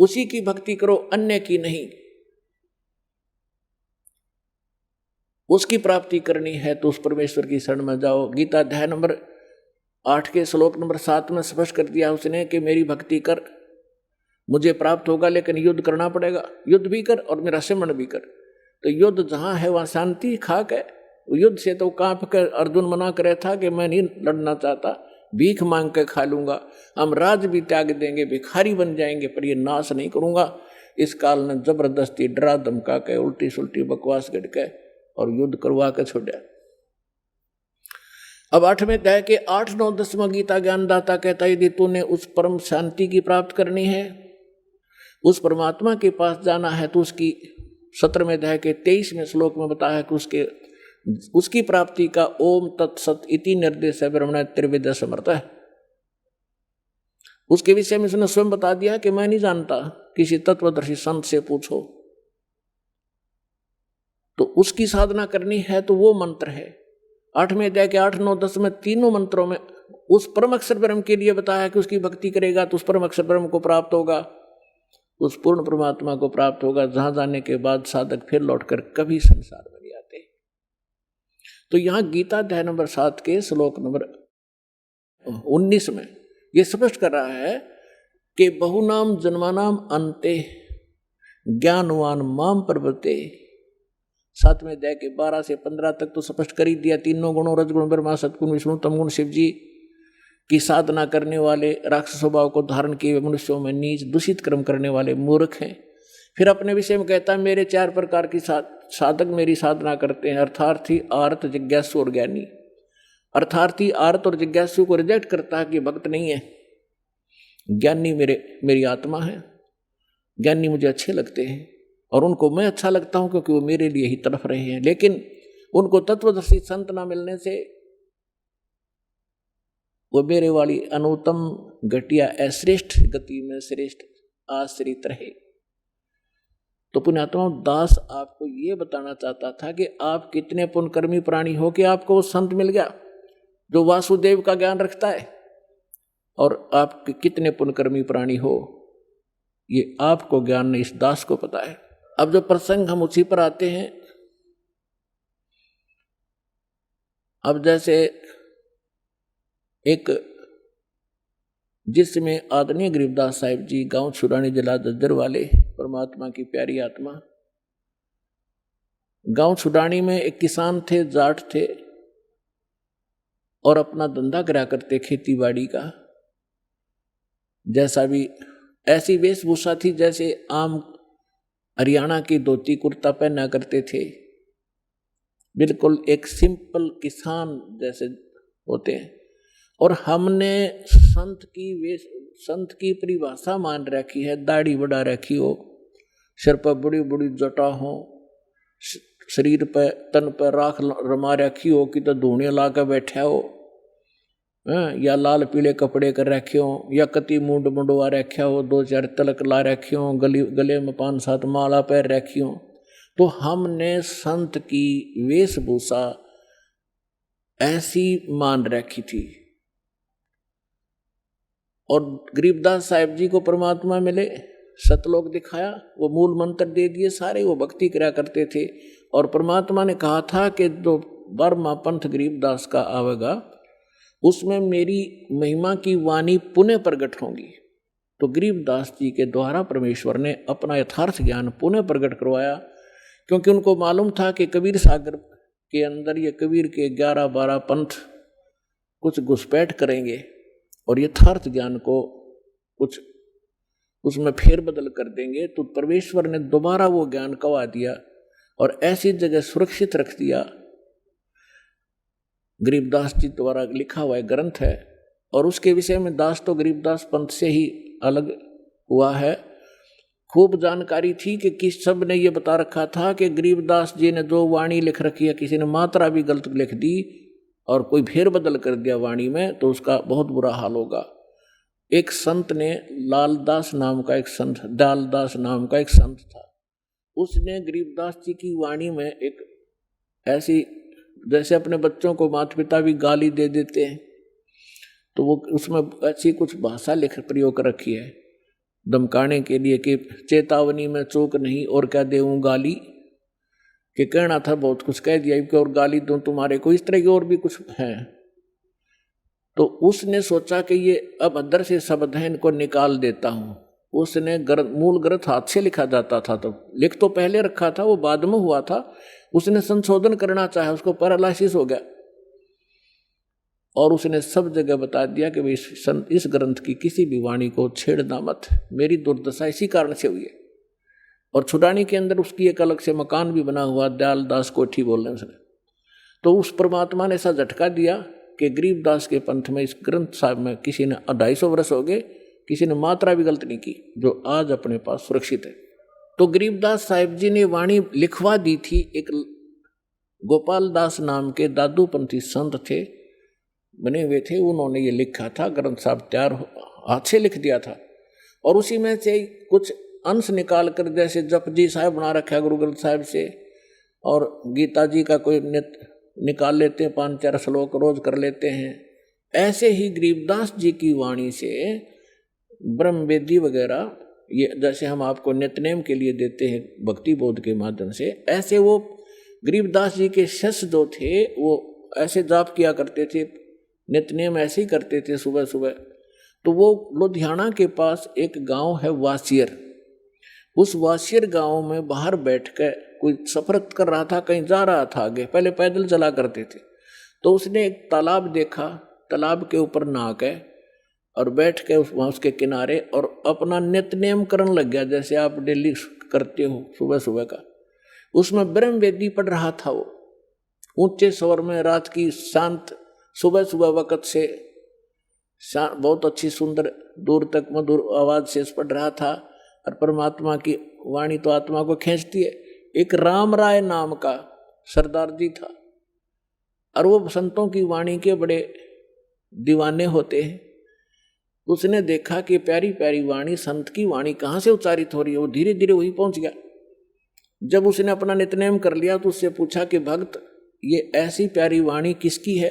उसी की भक्ति करो, अन्य की नहीं। उसकी प्राप्ति करनी है तो उस परमेश्वर की शरण में जाओ। गीता अध्याय नंबर 8 के श्लोक नंबर 7 में स्पष्ट कर दिया उसने कि मेरी भक्ति कर, मुझे प्राप्त होगा, लेकिन युद्ध करना पड़ेगा। युद्ध भी कर और मेरा सिमरण भी कर। तो युद्ध जहाँ है वहाँ शांति खाक है। युद्ध से तो कांप कर अर्जुन मना करे था कि मैं नहीं लड़ना चाहता, भीख मांग के खा लूंगा, हम राज भी त्याग देंगे, भिखारी बन जाएंगे, पर ये नाश नहीं करूंगा। इस काल ने जबरदस्ती डरा धमका के उल्टी सुल्टी बकवास गढ़ के और युद्ध करवा के छोड़ा। अब 8वें अध्याय के 8, 9, 10वां गीता ज्ञानदाता कहता है यदि तूने उस परम शांति की प्राप्त करनी है, उस परमात्मा के पास जाना है, तो उसकी 17वें अध्याय के 23वें श्लोक में बताया कि उसकी प्राप्ति का ओम तत्सत इति निर्देश है ब्रह्मण त्रिविद्या समर्थ है। उसके विषय में उसने स्वयं बता दिया कि मैं नहीं जानता, किसी तत्वदर्शी संत से पूछो। तो उसकी साधना करनी है तो वो मंत्र है। 8वें अध्याय के 8, 9, 10 में तीनों मंत्रों में उस परम अक्षर ब्रह्म के लिए बताया कि उसकी भक्ति करेगा तो उस परम अक्षर ब्रह्म को प्राप्त होगा, उस पूर्ण परमात्मा को प्राप्त होगा, जहां जाने के बाद साधक फिर लौटकर कभी संसार में नहीं आते। तो यहां गीता अध्याय नंबर 7 के श्लोक नंबर 19 में यह स्पष्ट कर रहा है कि बहुनाम जन्मानाम अंते ज्ञानवान माम प्रवर्ते। 7वें अध्याय के 12 से 15 तक तो स्पष्ट कर ही दिया। तीनों गुणों रजगुण ब्रह्मा सतगुण विष्णु तमगुण शिव जी की साधना करने वाले राक्षस स्वभाव को धारण किए मनुष्यों में नीच दूषित कर्म करने वाले मूर्ख हैं। फिर अपने विषय में कहता है मेरे 4 प्रकार की साधक मेरी साधना करते हैं, अर्थार्थी, आर्त, जिज्ञासु और ज्ञानी। अर्थार्थी, आर्त और जिज्ञासु को रिजेक्ट करता है कि भक्त नहीं है। ज्ञानी मेरी आत्मा है, ज्ञानी मुझे अच्छे लगते हैं और उनको मैं अच्छा लगता हूं क्योंकि वो मेरे लिए ही तड़फ रहे हैं। लेकिन उनको तत्वदर्शी संत ना मिलने से वो मेरे वाली अनुत्तम घटिया अश्रेष्ठ गति में श्रेष्ठ आश्रित रहे। तो पुण्यात्मा दास आपको ये बताना चाहता था कि आप कितने पुण्यकर्मी प्राणी हो कि आपको वो संत मिल गया जो वासुदेव का ज्ञान रखता है, और आप कितने पुण्यकर्मी प्राणी हो ये आपको ज्ञान नहीं, इस दास को पता है। अब जो प्रसंग हम उसी पर आते हैं। अब जैसे एक जिसमें आदरणीय गरीबदास साहिब जी गांव छुरानी जिला दद्दर वाले परमात्मा की प्यारी आत्मा, गांव छुडानी में एक किसान थे, जाट थे और अपना धंधा करा करते खेती बाड़ी का। जैसा भी ऐसी वेशभूषा थी जैसे आम हरियाणा की धोती कुर्ता पहना करते थे, बिल्कुल एक सिंपल किसान जैसे होते हैं। और हमने संत की परिभाषा मान रखी है, दाढ़ी बढ़ा रखी हो, सिर पर बड़ी बड़ी जटा हो, शरीर पर तन पर राख रमा रखी हो कि तो धूणे ला कर बैठा हो, या लाल पीले कपड़े कर रखे हो, या कति मुंड मुंडवा रखा हो, 2-4 तिलक ला रखे हो, गले में 5-7 माला पैर रखी हो। तो हमने संत की वेशभूषा ऐसी मान रखी थी। और गरीबदास साहिब जी को परमात्मा मिले, सतलोक दिखाया, वो मूल मंत्र दे दिए सारे, वो भक्ति करा करते थे। और परमात्मा ने कहा था कि जो 12वां पंथ गरीबदास का आवेगा उसमें मेरी महिमा की वाणी पुनः प्रकट होंगी। तो गरीबदास जी के द्वारा परमेश्वर ने अपना यथार्थ ज्ञान पुनः प्रकट करवाया, क्योंकि उनको मालूम था कि कबीर सागर के अंदर ये कबीर के 11-12 पंथ कुछ घुसपैठ करेंगे और यथार्थ ज्ञान को कुछ उसमें फेरबदल कर देंगे। तो परमेश्वर ने दोबारा वो ज्ञान कवा दिया और ऐसी जगह सुरक्षित रख दिया। गरीबदास जी द्वारा लिखा हुआ ग्रंथ है और उसके विषय में दास तो गरीबदास पंथ से ही अलग हुआ है। खूब जानकारी थी कि किस सब ने ये बता रखा था कि गरीबदास जी ने जो वाणी लिख रखी है, किसी ने मात्रा भी गलत लिख दी और कोई फेरबदल कर दिया वाणी में तो उसका बहुत बुरा हाल होगा। एक संत ने लालदास नाम का एक संत, दालदास नाम का एक संत था, उसने गरीबदास जी की वाणी में एक ऐसी, जैसे अपने बच्चों को माता पिता भी गाली दे देते हैं, तो वो उसमें ऐसी कुछ भाषा लिख प्रयोग कर रखी है धमकाने के लिए कि चेतावनी में चूक नहीं और क्या देऊं गाली, कि कहना था बहुत कुछ कह दिया कि और गाली दूं तुम्हारे को, इस तरह की और भी कुछ है। तो उसने सोचा कि ये अब अदर से शब्द है, इनको निकाल देता हूं। उसने मूल ग्रंथ हाथ से लिखा जाता था, तो लिख तो पहले रखा था, वो बाद में हुआ था। उसने संशोधन करना चाहा, उसको पैरालिसिस हो गया और उसने सब जगह बता दिया कि इस ग्रंथ की किसी भी वाणी को छेड़ना मत, मेरी दुर्दशा इसी कारण से हुई है। और छुडानी के अंदर उसकी एक अलग से मकान भी बना हुआ, दयालदास कोठी बोलने उसने। तो उस परमात्मा ने ऐसा झटका दिया कि गरीबदास के पंथ में, इस ग्रंथ साहब में किसी ने 250 वर्ष हो गए, किसी ने मात्रा भी गलत नहीं की, जो आज अपने पास सुरक्षित है। तो गरीबदास साहिब जी ने वाणी लिखवा दी थी। एक गोपाल दास नाम के दादूपंथी संत थे, बने हुए थे, उन्होंने ये लिखा था, ग्रंथ साहब तैयार हाथ से लिख दिया था। और उसी में से कुछ अंश निकाल कर, जैसे जपजी साहब बना रखा है गुरु ग्रंथ साहिब से, और गीता जी का कोई नित्य निकाल लेते हैं, 5-4 श्लोक रोज कर लेते हैं। ऐसे ही गरीबदास जी की वाणी से ब्रह्म वेदी वगैरह, ये जैसे हम आपको नित्यनेम के लिए देते हैं भक्ति बोध के माध्यम से, ऐसे वो गरीबदास जी के शिष्य जो थे वो ऐसे जाप किया करते थे, नित्यनेम ऐसे ही करते थे सुबह सुबह। तो वो लुधियाना के पास एक गांव है वासियर, उस वासियर गांव में बाहर बैठ कर कोई सफर कर रहा था, कहीं जा रहा था आगे, पहले पैदल चला करते थे। तो उसने एक तालाब देखा, तालाब के ऊपर नहा के और बैठ के वहाँ उसके किनारे और अपना नित्यनेम करने लग गया, जैसे आप डेली करते हो सुबह सुबह का। उसमें ब्रह्म वेदी पढ़ रहा था वो, ऊंचे स्वर में, रात की शांत सुबह सुबह वक़्त से बहुत अच्छी सुंदर दूर तक मधुर आवाज से पढ़ रहा था। और परमात्मा की वाणी तो आत्मा को खींचती है। एक राम राय नाम का सरदार जी था, और वो संतों की वाणी के बड़े दीवाने होते हैं। उसने देखा कि प्यारी प्यारी वाणी, संत की वाणी कहाँ से उच्चारित हो रही है। वो धीरे धीरे वही पहुंच गया। जब उसने अपना नित्यनेम कर लिया तो उससे पूछा कि भक्त, ये ऐसी प्यारी वाणी किसकी है।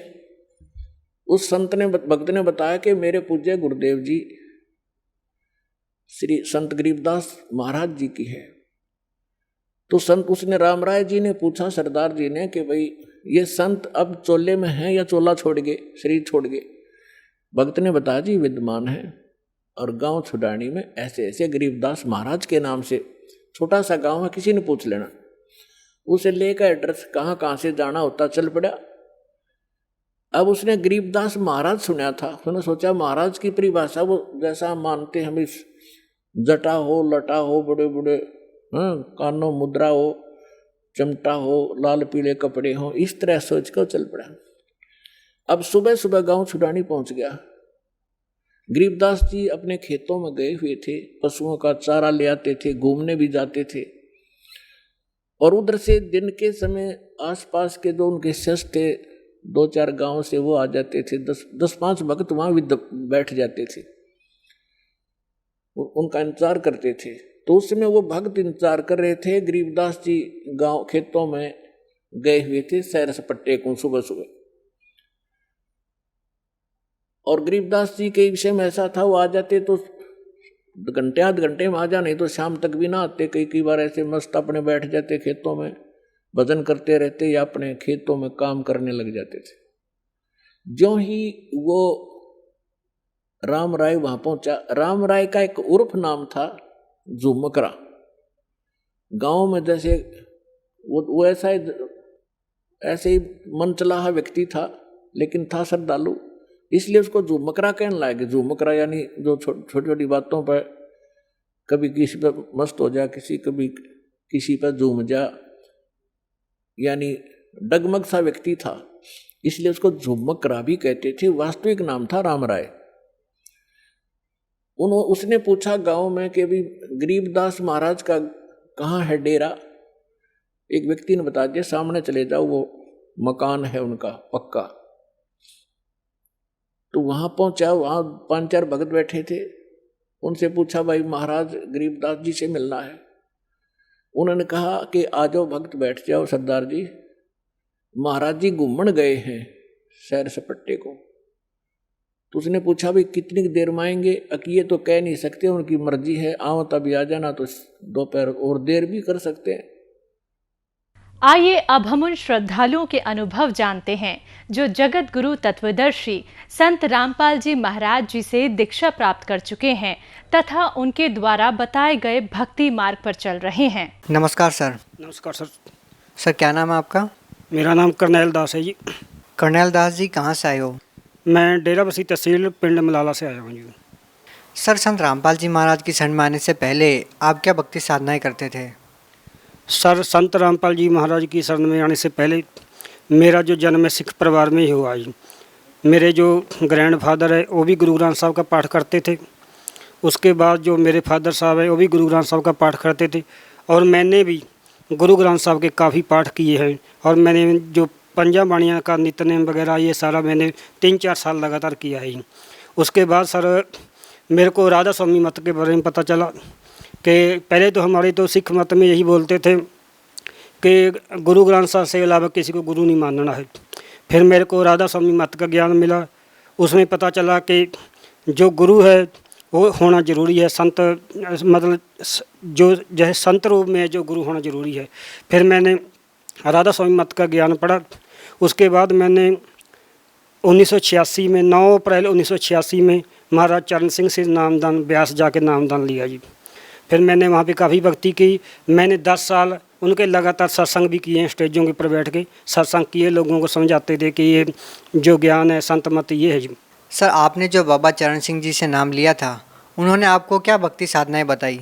उस भक्त ने बताया कि मेरे पूज्य गुरुदेव जी श्री संत गरीबदास महाराज जी की है। तो उसने राम राय जी ने पूछा सरदार जी ने कि भाई ये संत अब चोले में हैं या चोला छोड़ गए, शरीर छोड़ गए। भक्त ने बताया जी विद्यमान है, और गांव छुडानी में ऐसे ऐसे गरीबदास महाराज के नाम से, छोटा सा गांव है, किसी ने पूछ लेना। उसे लेकर एड्रेस कहाँ कहाँ से जाना होता चल पड़ा। अब उसने गरीबदास महाराज सुना था, उसने सोचा महाराज की परिभाषा वो जैसा मानते हम, इस जटा हो, लटा हो, बड़े बड़े कानों मुद्रा हो, चमटा हो, लाल पीले कपड़े हो, इस तरह सोच कर चल पड़ा। अब सुबह सुबह गांव छुडानी पहुंच गया। गरीबदास जी अपने खेतों में गए हुए थे, पशुओं का चारा ले आते थे, घूमने भी जाते थे। और उधर से दिन के समय आसपास के जो उनके शिष्य थे 2-4 गांव से, वो आ जाते थे। 10-5 भक्त वहां भी बैठ जाते थे, उनका इंतजार करते थे। तो उस समय वो भक्त इंतजार कर रहे थे। गरीबदास जी गांव खेतों में गए हुए थे सैर सपट्टे को सुबह सुबह। और गरीबदास जी के विषय में ऐसा था, वो आ जाते तो घंटे आध घंटे में आ जा, नहीं तो शाम तक भी ना आते। कई बार ऐसे मस्त अपने बैठ जाते खेतों में, भजन करते रहते या अपने खेतों में काम करने लग जाते थे। ज्यों ही वो राम राय वहां पहुंचा, राम राय का एक उर्फ नाम था झुमकरा। गांव में जैसे वो ऐसे ही मनचलाहा व्यक्ति था, लेकिन था श्रद्धालु, इसलिए उसको झुमकरा कहने लगे। झुमकरा यानी जो छोटी छोटी बातों पर कभी किसी पर मस्त हो जा, कभी किसी पर झूम जा, यानी डगमग सा व्यक्ति था, इसलिए उसको झुमकरा भी कहते थे। वास्तविक नाम था राम राय। उसने पूछा गांव में कि अभी गरीबदास महाराज का कहाँ है डेरा। एक व्यक्ति ने बता दिया, सामने चले जाओ, वो मकान है उनका पक्का। तो वहां पहुंचा, वहां 5-4 भक्त बैठे थे। उनसे पूछा, भाई महाराज गरीबदास जी से मिलना है। उन्होंने कहा कि आ जाओ भक्त, बैठ जाओ सरदार जी, महाराज जी घूमन गए हैं सैर सपट्टे को। तो उसने पूछा, भाई कितनी देर में आएंगे। ये तो कह नहीं सकते, उनकी मर्जी है, आओ तभी आ जाना, तो दोपहर और देर भी कर सकते हैं। आइए अब हम उन श्रद्धालुओं के अनुभव जानते हैं जो जगत गुरु तत्वदर्शी संत रामपाल जी महाराज जी से दीक्षा प्राप्त कर चुके हैं तथा उनके द्वारा बताए गए भक्ति मार्ग पर चल रहे हैं। नमस्कार सर। नमस्कार सर। सर क्या नाम है आपका? मेरा नाम करनैल दास है जी। करनैल दास जी कहाँ से आए हो? मैं डेराबस्सी तहसील पिंड मलाला से आया हूँ जी। सर संत रामपाल जी महाराज की शरण में आने से पहले आप क्या भक्ति साधनाएं करते थे? सर संत रामपाल जी महाराज की शरण में आने से पहले मेरा जो जन्म है सिख परिवार में ही हुआ जी। मेरे जो ग्रैंडफादर है वो भी गुरु ग्रंथ साहब का पाठ करते थे। उसके बाद जो मेरे फादर साहब है वो भी गुरु ग्रंथ साहब का पाठ करते थे, और मैंने भी गुरु ग्रंथ साहब के काफ़ी पाठ किए हैं। और मैंने जो पंजा बाणियाँ का नित्यनेम वगैरह ये सारा मैंने 3-4 साल लगातार किया है। उसके बाद सर मेरे को राधा स्वामी मत के बारे में पता चला कि पहले तो हमारे तो सिख मत में यही बोलते थे कि गुरु ग्रंथ साहब से अलावा किसी को गुरु नहीं मानना है। फिर मेरे को राधा स्वामी मत का ज्ञान मिला, उसमें पता चला कि जो गुरु है वो होना ज़रूरी है, संत मतलब जो जैसे संत रूप में जो गुरु होना ज़रूरी है। फिर मैंने राधा स्वामी मत का ज्ञान पढ़ा। उसके बाद मैंने 1986 में 9 अप्रैल 1986 में महाराज चरण सिंह से नामदान ब्यास जाके नामदान लिया जी। फिर मैंने वहाँ पे काफ़ी भक्ति की। मैंने 10 साल उनके लगातार सत्संग भी किए हैं, स्टेजों के ऊपर बैठ के सत्संग किए, लोगों को समझाते थे कि ये जो ज्ञान है संत मत ये है जी। सर आपने जो बाबा चरण सिंह जी से नाम लिया था, उन्होंने आपको क्या भक्ति साधनाएं बताई?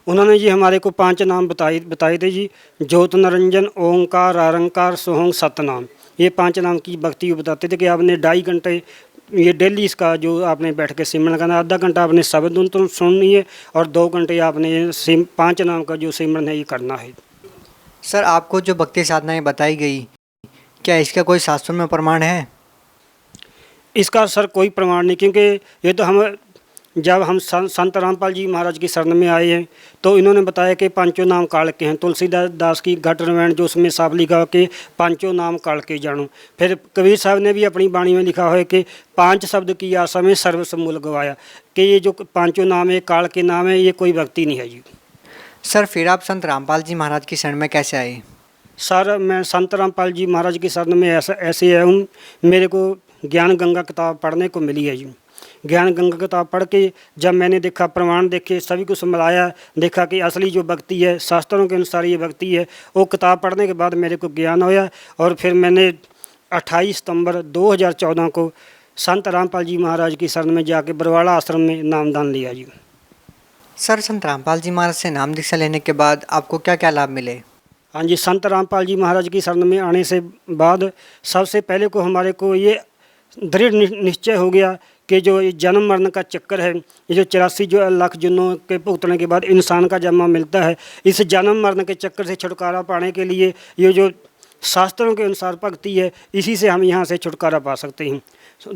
उन्होंने जी हमारे को 5 नाम बताए थे जी। ज्योत निरंजन, ओंकार, आरंकार, सोहंग, सतनाम, ये 5 नाम की भक्ति बताते थे कि आपने 2.5 घंटे ये डेली इसका जो आपने बैठ के सिमरन करना, आधा घंटा आपने शब्द तो सुननी है और 2 घंटे आपने 5 नाम का जो सिमरन है ये करना है। सर आपको जो भक्ति साधनाएं बताई गई, क्या इसका कोई शास्त्रों में प्रमाण है? इसका सर कोई प्रमाण नहीं, क्योंकि ये तो हम जब हम संत रामपाल जी महाराज की शरण में आए हैं तो इन्होंने बताया कि 5 नाम काल के हैं। तुलसीदास दास की घट रामायण जो उसमें साफ लिखा हो कि 5 नाम काल के जानो। फिर कबीर साहब ने भी अपनी वाणी में लिखा है कि 5 शब्द की आशा में सर्वस्व मूल गवाया, कि ये जो 5 नाम है काल के नाम है, ये कोई भक्ति नहीं है जी। सर फिर आप संत रामपाल जी महाराज की शरण में कैसे आए? सर मैं संत रामपाल जी महाराज की शरण में ऐसे आया हूँ, मेरे को ज्ञान गंगा किताब पढ़ने को मिली है जी। ज्ञान गंगा किताब पढ़ के जब मैंने देखा, प्रमाण देखे, सभी कुछ मिलाया, देखा कि असली जो भक्ति है शास्त्रों के अनुसार ये भक्ति है, वो किताब पढ़ने के बाद मेरे को ज्ञान होया। और फिर मैंने 28 सितंबर 2014 को संत रामपाल जी महाराज की शरण में जाके बरवाड़ा आश्रम में नामदान लिया जी। सर संत रामपाल जी महाराज से नाम दीक्षा लेने के बाद आपको क्या क्या लाभ मिले? हाँ जी, संत रामपाल जी महाराज की शरण में आने से बाद सबसे पहले को हमारे को ये दृढ़ निश्चय हो गया कि जो जन्म मरण का चक्कर है, ये जो 84 जो लाख जुनों के भुगतने के बाद इंसान का जन्म मिलता है, इस जन्म मरण के चक्कर से छुटकारा पाने के लिए ये जो शास्त्रों के अनुसार भक्ति है, इसी से हम यहाँ से छुटकारा पा सकते हैं।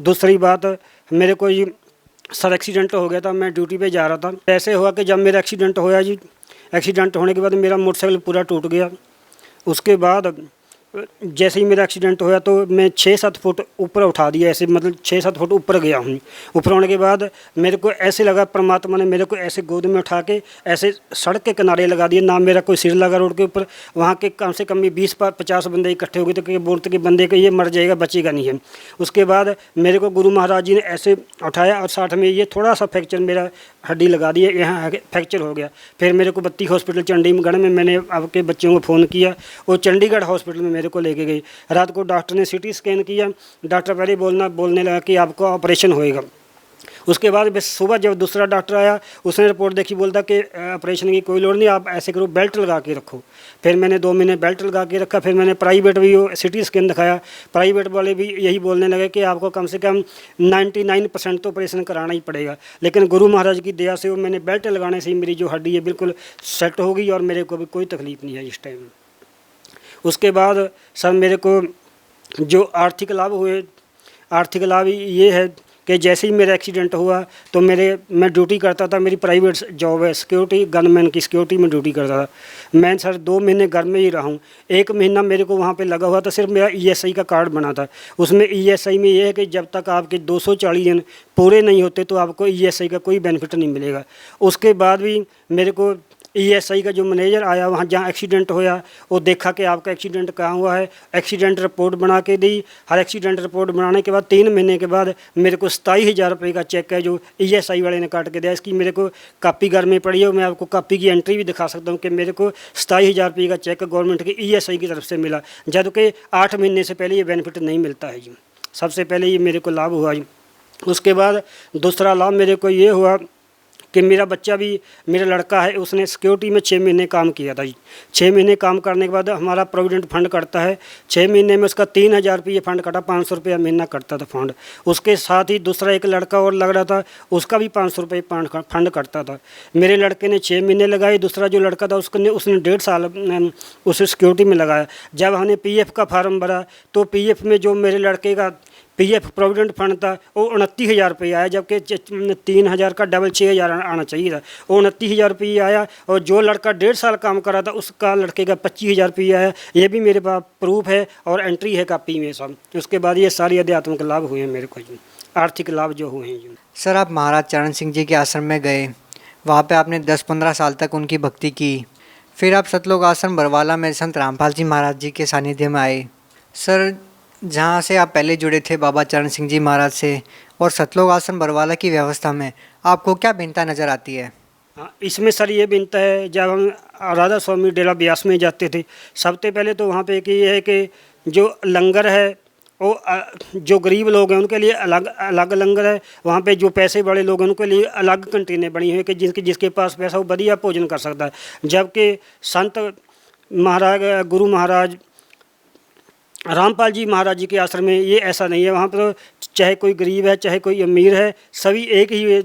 दूसरी बात, मेरे को ये सर एक्सीडेंट हो गया था, मैं ड्यूटी पे जा रहा था। ऐसे हुआ कि जब मेरा एक्सीडेंट होया जी, एक्सीडेंट होने के बाद मेरा मोटरसाइकिल पूरा टूट गया। उसके बाद जैसे ही मेरा एक्सीडेंट होया तो मैं 6-7 फुट ऊपर उठा दिया, ऐसे मतलब 6-7 फुट ऊपर गया हूँ। ऊपर होने के बाद मेरे को ऐसे लगा परमात्मा ने मेरे को ऐसे गोद में उठा के ऐसे सड़क के किनारे लगा दिया, ना मेरा कोई सिर लगा रोड के ऊपर। वहाँ के कम से कम भी 20-50 बंदे इकट्ठे हो गए तो बोलते कि बंदे को ये मर जाएगा, बचेगा नहीं है। उसके बाद मेरे को गुरु महाराज जी ने ऐसे उठाया और साथ में ये थोड़ा सा फ्रैक्चर मेरा हड्डी लगा दी है, यहाँ फ्रैक्चर हो गया। फिर मेरे को बत्ती हॉस्पिटल चंडीगढ़ में मैंने आपके बच्चों को फ़ोन किया, वो चंडीगढ़ हॉस्पिटल में मेरे को लेके गई। रात को डॉक्टर ने सीटी स्कैन किया, डॉक्टर पहले बोलने लगा कि आपको ऑपरेशन होएगा। उसके बाद बस सुबह जब दूसरा डॉक्टर आया, उसने रिपोर्ट देखी, बोलता कि ऑपरेशन की कोई लोड़ नहीं, आप ऐसे करो बेल्ट लगा के रखो। फिर मैंने 2 महीने बेल्ट लगा के रखा। फिर मैंने प्राइवेट भी सिटी स्कैन दिखाया, प्राइवेट वाले भी यही बोलने लगे कि आपको कम से कम 99% तो ऑपरेशन कराना ही पड़ेगा। लेकिन गुरु महाराज की दया से वो मैंने बेल्ट लगाने से ही मेरी जो हड्डी है बिल्कुल सेट हो गई और मेरे को भी कोई तकलीफ़ नहीं है इस टाइम। उसके बाद सर मेरे को जो आर्थिक लाभ हुए, आर्थिक लाभ ये है कि जैसे ही मेरा एक्सीडेंट हुआ तो मैं ड्यूटी करता था, मेरी प्राइवेट जॉब है, सिक्योरिटी गनमैन की सिक्योरिटी में ड्यूटी करता था। मैं सर 2 महीने घर में ही रहा हूँ। 1 महीना मेरे को वहाँ पे लगा हुआ था, सिर्फ मेरा ESI का कार्ड बना था। उसमें ESI में ये है कि जब तक आपके 240 दिन पूरे नहीं होते तो आपको ESI का कोई बेनिफिट नहीं मिलेगा। उसके बाद भी मेरे को ESI का जो मैनेजर आया वहाँ जहाँ एक्सीडेंट होया, वो देखा कि आपका एक्सीडेंट कहाँ हुआ है, एक्सीडेंट रिपोर्ट बना के दी। हर एक्सीडेंट रिपोर्ट बनाने के बाद 3 महीने के बाद मेरे को 27,000 रुपये का चेक है जो ESI वाले ने काट के दिया। इसकी मेरे को कापी घर में पड़ी है, मैं आपको कापी की एंट्री भी दिखा सकता हूँ कि मेरे को 27,000 रुपये का चेक गवर्नमेंट की ESI की तरफ से मिला, जबकि 8 महीने से पहले ये बेनिफिट नहीं मिलता है जी। सबसे पहले ये मेरे को लाभ हुआ जी। उसके बाद दूसरा लाभ मेरे को ये हुआ कि मेरा बच्चा भी, मेरा लड़का है, उसने सिक्योरिटी में 6 महीने काम किया था जी। 6 महीने काम करने के बाद हमारा प्रोविडेंट फंड कटता है, 6 महीने में उसका 3000 रुपये फंड कटा, 500 रुपया महीना कटता था फंड। उसके साथ ही दूसरा एक लड़का और लग रहा था, उसका भी 500 रुपये फंड कटता था। मेरे लड़के ने 6 महीने लगाए, दूसरा जो लड़का था उसने 1.5 साल उसे सिक्योरिटी में लगाया। जब हमने PF का फार्म भरा तो PF में जो मेरे लड़के का PF प्रोविडेंट फंड था वो 29,000 रुपये आया, जबकि 3,000 का डबल 6,000 आना चाहिए था। वो 29,000 रुपये आया, और जो लड़का 1.5 साल काम कर रहा था उसका लड़के का 25,000 रुपये आया। ये भी मेरे पास प्रूफ है और एंट्री है कॉपी में सब। उसके बाद ये सारी आध्यात्मिक लाभ हुए हैं मेरे को जी, आर्थिक लाभ जो हुए हैं जी। सर, आप महाराज चरण सिंह जी के आश्रम में गए, वहाँ पे आपने 10-15 साल तक उनकी भक्ति की। फिर आप सतलोक आश्रम बरवाला में संत रामपाल जी महाराज जी के सानिध्य में आए। सर, जहाँ से आप पहले जुड़े थे बाबा चरण सिंह जी महाराज से, और सतलोक आश्रम बरवाला की व्यवस्था में आपको क्या भिन्नता नज़र आती है? हाँ, इसमें सर ये भिन्नता है, जब हम राधा स्वामी डेरा ब्यास में जाते थे, सबसे पहले तो वहाँ पे कि ये है कि जो लंगर है वो जो गरीब लोग हैं उनके लिए अलग अलग लंगर है। वहाँ पे जो पैसे बड़े लोग हैं उनके लिए अलग कंटीनें बनी हुई है कि जिसके पास पैसा वो बढ़िया भोजन कर सकता है। जबकि संत महाराज, गुरु महाराज रामपाल जी महाराज जी के आश्रम में ये ऐसा नहीं है। वहाँ पर चाहे कोई गरीब है चाहे कोई अमीर है, सभी एक ही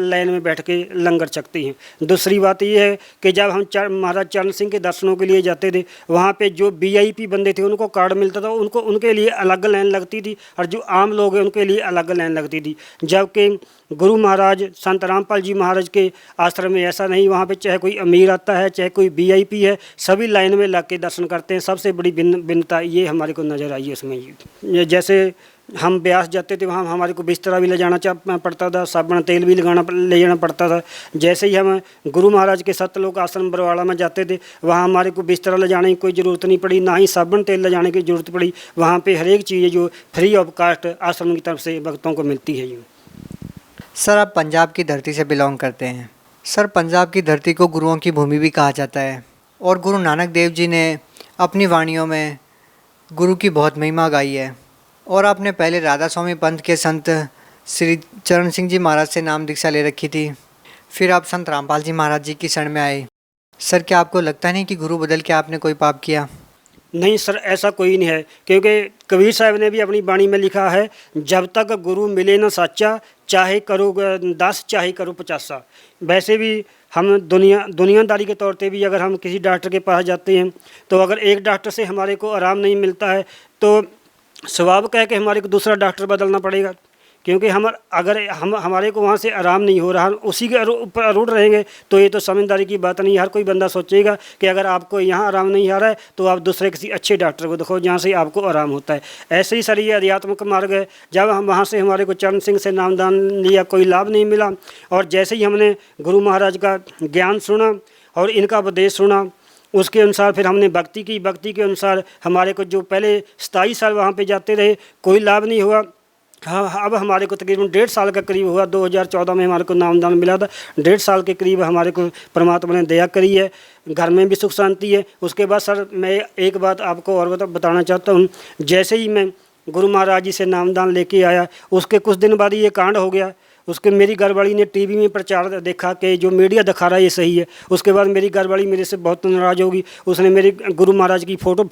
लाइन में बैठ के लंगर चखते हैं। दूसरी बात ये है कि जब हम महाराज चरण सिंह के दर्शनों के लिए जाते थे, वहाँ पे जो VIP बंदे थे उनको कार्ड मिलता था, उनके लिए अलग लाइन लगती थी, और जो आम लोग हैं उनके लिए अलग लाइन लगती थी। जबकि गुरु महाराज संत रामपाल जी महाराज के आश्रम में ऐसा नहीं। वहाँ पे चाहे कोई अमीर आता है चाहे कोई VIP है, सभी लाइन में लग के दर्शन करते हैं। सबसे बड़ी भिन्नता ये हमारे को नज़र आई है उसमें। जैसे हम ब्यास जाते थे, वहाँ हमारे को बिस्तरा भी ले जाना पड़ता था, साबुन तेल भी ले जाना पड़ता था। जैसे ही हम गुरु महाराज के सतलोक आश्रम बरवाला में जाते थे, वहाँ हमारे को बिस्तरा ले जाने की कोई ज़रूरत नहीं पड़ी, ना ही साबुन तेल ले जाने की ज़रूरत पड़ी। वहाँ पे हर एक चीज़ जो फ्री ऑफ कास्ट आश्रम की तरफ से भक्तों को मिलती है। सर, आप पंजाब की धरती से बिलोंग करते हैं। सर, पंजाब की धरती को गुरुओं की भूमि भी कहा जाता है, और गुरु नानक देव जी ने अपनी वाणियों में गुरु की बहुत महिमा गाई है। और आपने पहले राधा स्वामी पंथ के संत श्री चरण सिंह जी महाराज से नाम दीक्षा ले रखी थी, फिर आप संत रामपाल जी महाराज जी की शरण में आए। सर, क्या आपको लगता नहीं कि गुरु बदल के आपने कोई पाप किया? नहीं सर, ऐसा कोई नहीं है, क्योंकि कबीर साहब ने भी अपनी वाणी में लिखा है, जब तक गुरु मिले ना साचा, चाहे करो 10 चाहे करो 50। वैसे भी हम दुनियादारी के तौर पे भी अगर हम किसी डॉक्टर के पास जाते हैं, तो अगर एक डॉक्टर से हमारे को आराम नहीं मिलता है तो स्वाभाविक है कि हमारे को दूसरा डॉक्टर बदलना पड़ेगा। क्योंकि हमारे को वहाँ से आराम नहीं हो रहा, उसी के ऊपर अरूढ़ रहेंगे तो ये तो समझदारी की बात नहीं। हर कोई बंदा सोचेगा कि अगर आपको यहाँ आराम नहीं आ रहा है तो आप दूसरे किसी अच्छे डॉक्टर को दिखाओ जहाँ से आपको आराम होता है। ऐसे ही सर ये आध्यात्मिक मार्ग है। जब हम वहाँ से हमारे को चरण सिंह से नामदान लिया, कोई लाभ नहीं मिला, और जैसे ही हमने गुरु महाराज का ज्ञान सुना और इनका उपदेश सुना, उसके अनुसार फिर हमने भक्ति की। भक्ति के अनुसार हमारे को जो पहले 27 साल वहाँ पे जाते रहे, कोई लाभ नहीं हुआ। हाँ, अब हमारे को तकरीबन 1.5 साल का करीब हुआ। 2014 में हमारे को नामदान मिला था। 1.5 साल के करीब हमारे को परमात्मा ने दया करी है, घर में भी सुख शांति है। उसके बाद सर मैं एक बात आपको और बताना चाहता हूँ। जैसे ही मैं गुरु महाराज जी से नामदान लेके आया, उसके कुछ दिन बाद ये कांड हो गया। उसके मेरी घरवाली ने टीवी में प्रचार देखा कि जो मीडिया दिखा रहा है ये सही है। उसके बाद मेरी घरवाली मेरे से बहुत नाराज़ होगी। उसने मेरे गुरु महाराज की फ़ोटो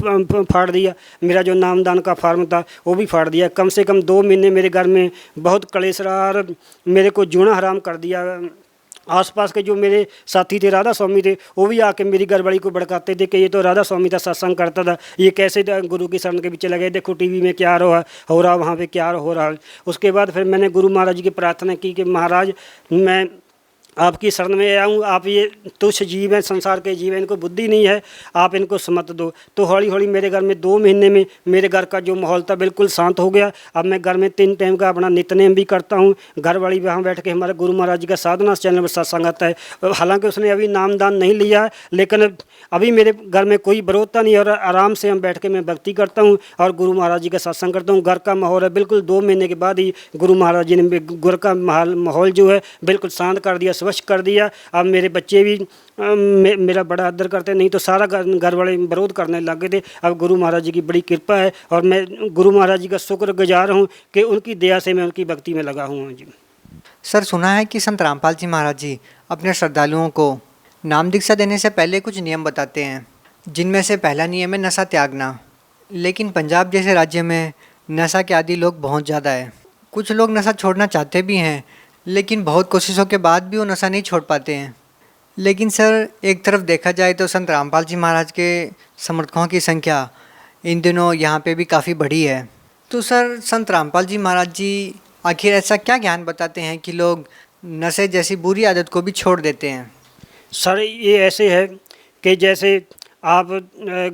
फाड़ दिया, मेरा जो नामदान का फार्म था वो भी फाड़ दिया। कम से कम 2 महीने मेरे घर में बहुत कलेश रहा और मेरे को जीना हराम कर दिया। आसपास के जो मेरे साथी थे, राधा स्वामी थे, वो भी आके मेरी घरवाली को भड़काते थे कि ये तो राधा स्वामी था, सत्संग करता था, ये कैसे गुरु की शरण के पीछे लगे, देखो टीवी में क्या हो रहा वहाँ पे क्या हो रहा। उसके बाद फिर मैंने गुरु महाराज जी की प्रार्थना की कि महाराज मैं आपकी शरण में आया हूँ, आप ये तुच्छ जीव हैं, संसार के जीव हैं, इनको बुद्धि नहीं है, आप इनको समत दो। तो हौली हौली मेरे घर में 2 महीने में मेरे घर का जो माहौल था बिल्कुल शांत हो गया। अब मैं घर में 3 टाइम का अपना नित्यनेम भी करता हूँ। घर वाली वहाँ बैठ के हमारे गुरु महाराज जी का साधना चैनल पर सत्संग आता है। हालांकि उसने अभी नामदान नहीं लिया, लेकिन अभी मेरे घर में कोई विरोधता नहीं और आराम से हम बैठ के मैं भक्ति करता हूँ और गुरु महाराज जी का सत्संग करता हूँ। घर का माहौल है बिल्कुल 2 महीने के बाद ही गुरु महाराज जी ने घर का माहौल जो है बिल्कुल शांत कर दिया, स्वच्छ कर दिया। अब मेरे बच्चे भी मेरा बड़ा आदर करते, नहीं तो सारा घर वाले विरोध करने लग गए थे। अब गुरु महाराज जी की बड़ी कृपा है और मैं गुरु महाराज जी का शुक्रगुजार हूँ कि उनकी दया से मैं उनकी भक्ति में लगा हूँ जी। सर, सुना है कि संत रामपाल जी महाराज जी अपने श्रद्धालुओं को नाम दीक्षा देने से पहले कुछ नियम बताते हैं, जिनमें से पहला नियम है नशा त्यागना। लेकिन पंजाब जैसे राज्य में नशा के आदी लोग बहुत ज़्यादा है। कुछ लोग नशा छोड़ना चाहते भी हैं, लेकिन बहुत कोशिशों के बाद भी वो नशा नहीं छोड़ पाते हैं। लेकिन सर, एक तरफ देखा जाए तो संत रामपाल जी महाराज के समर्थकों की संख्या इन दिनों यहाँ पे भी काफ़ी बढ़ी है। तो सर, संत रामपाल जी महाराज जी आखिर ऐसा क्या ज्ञान बताते हैं कि लोग नशे जैसी बुरी आदत को भी छोड़ देते हैं? सर, ये ऐसे है कि जैसे आप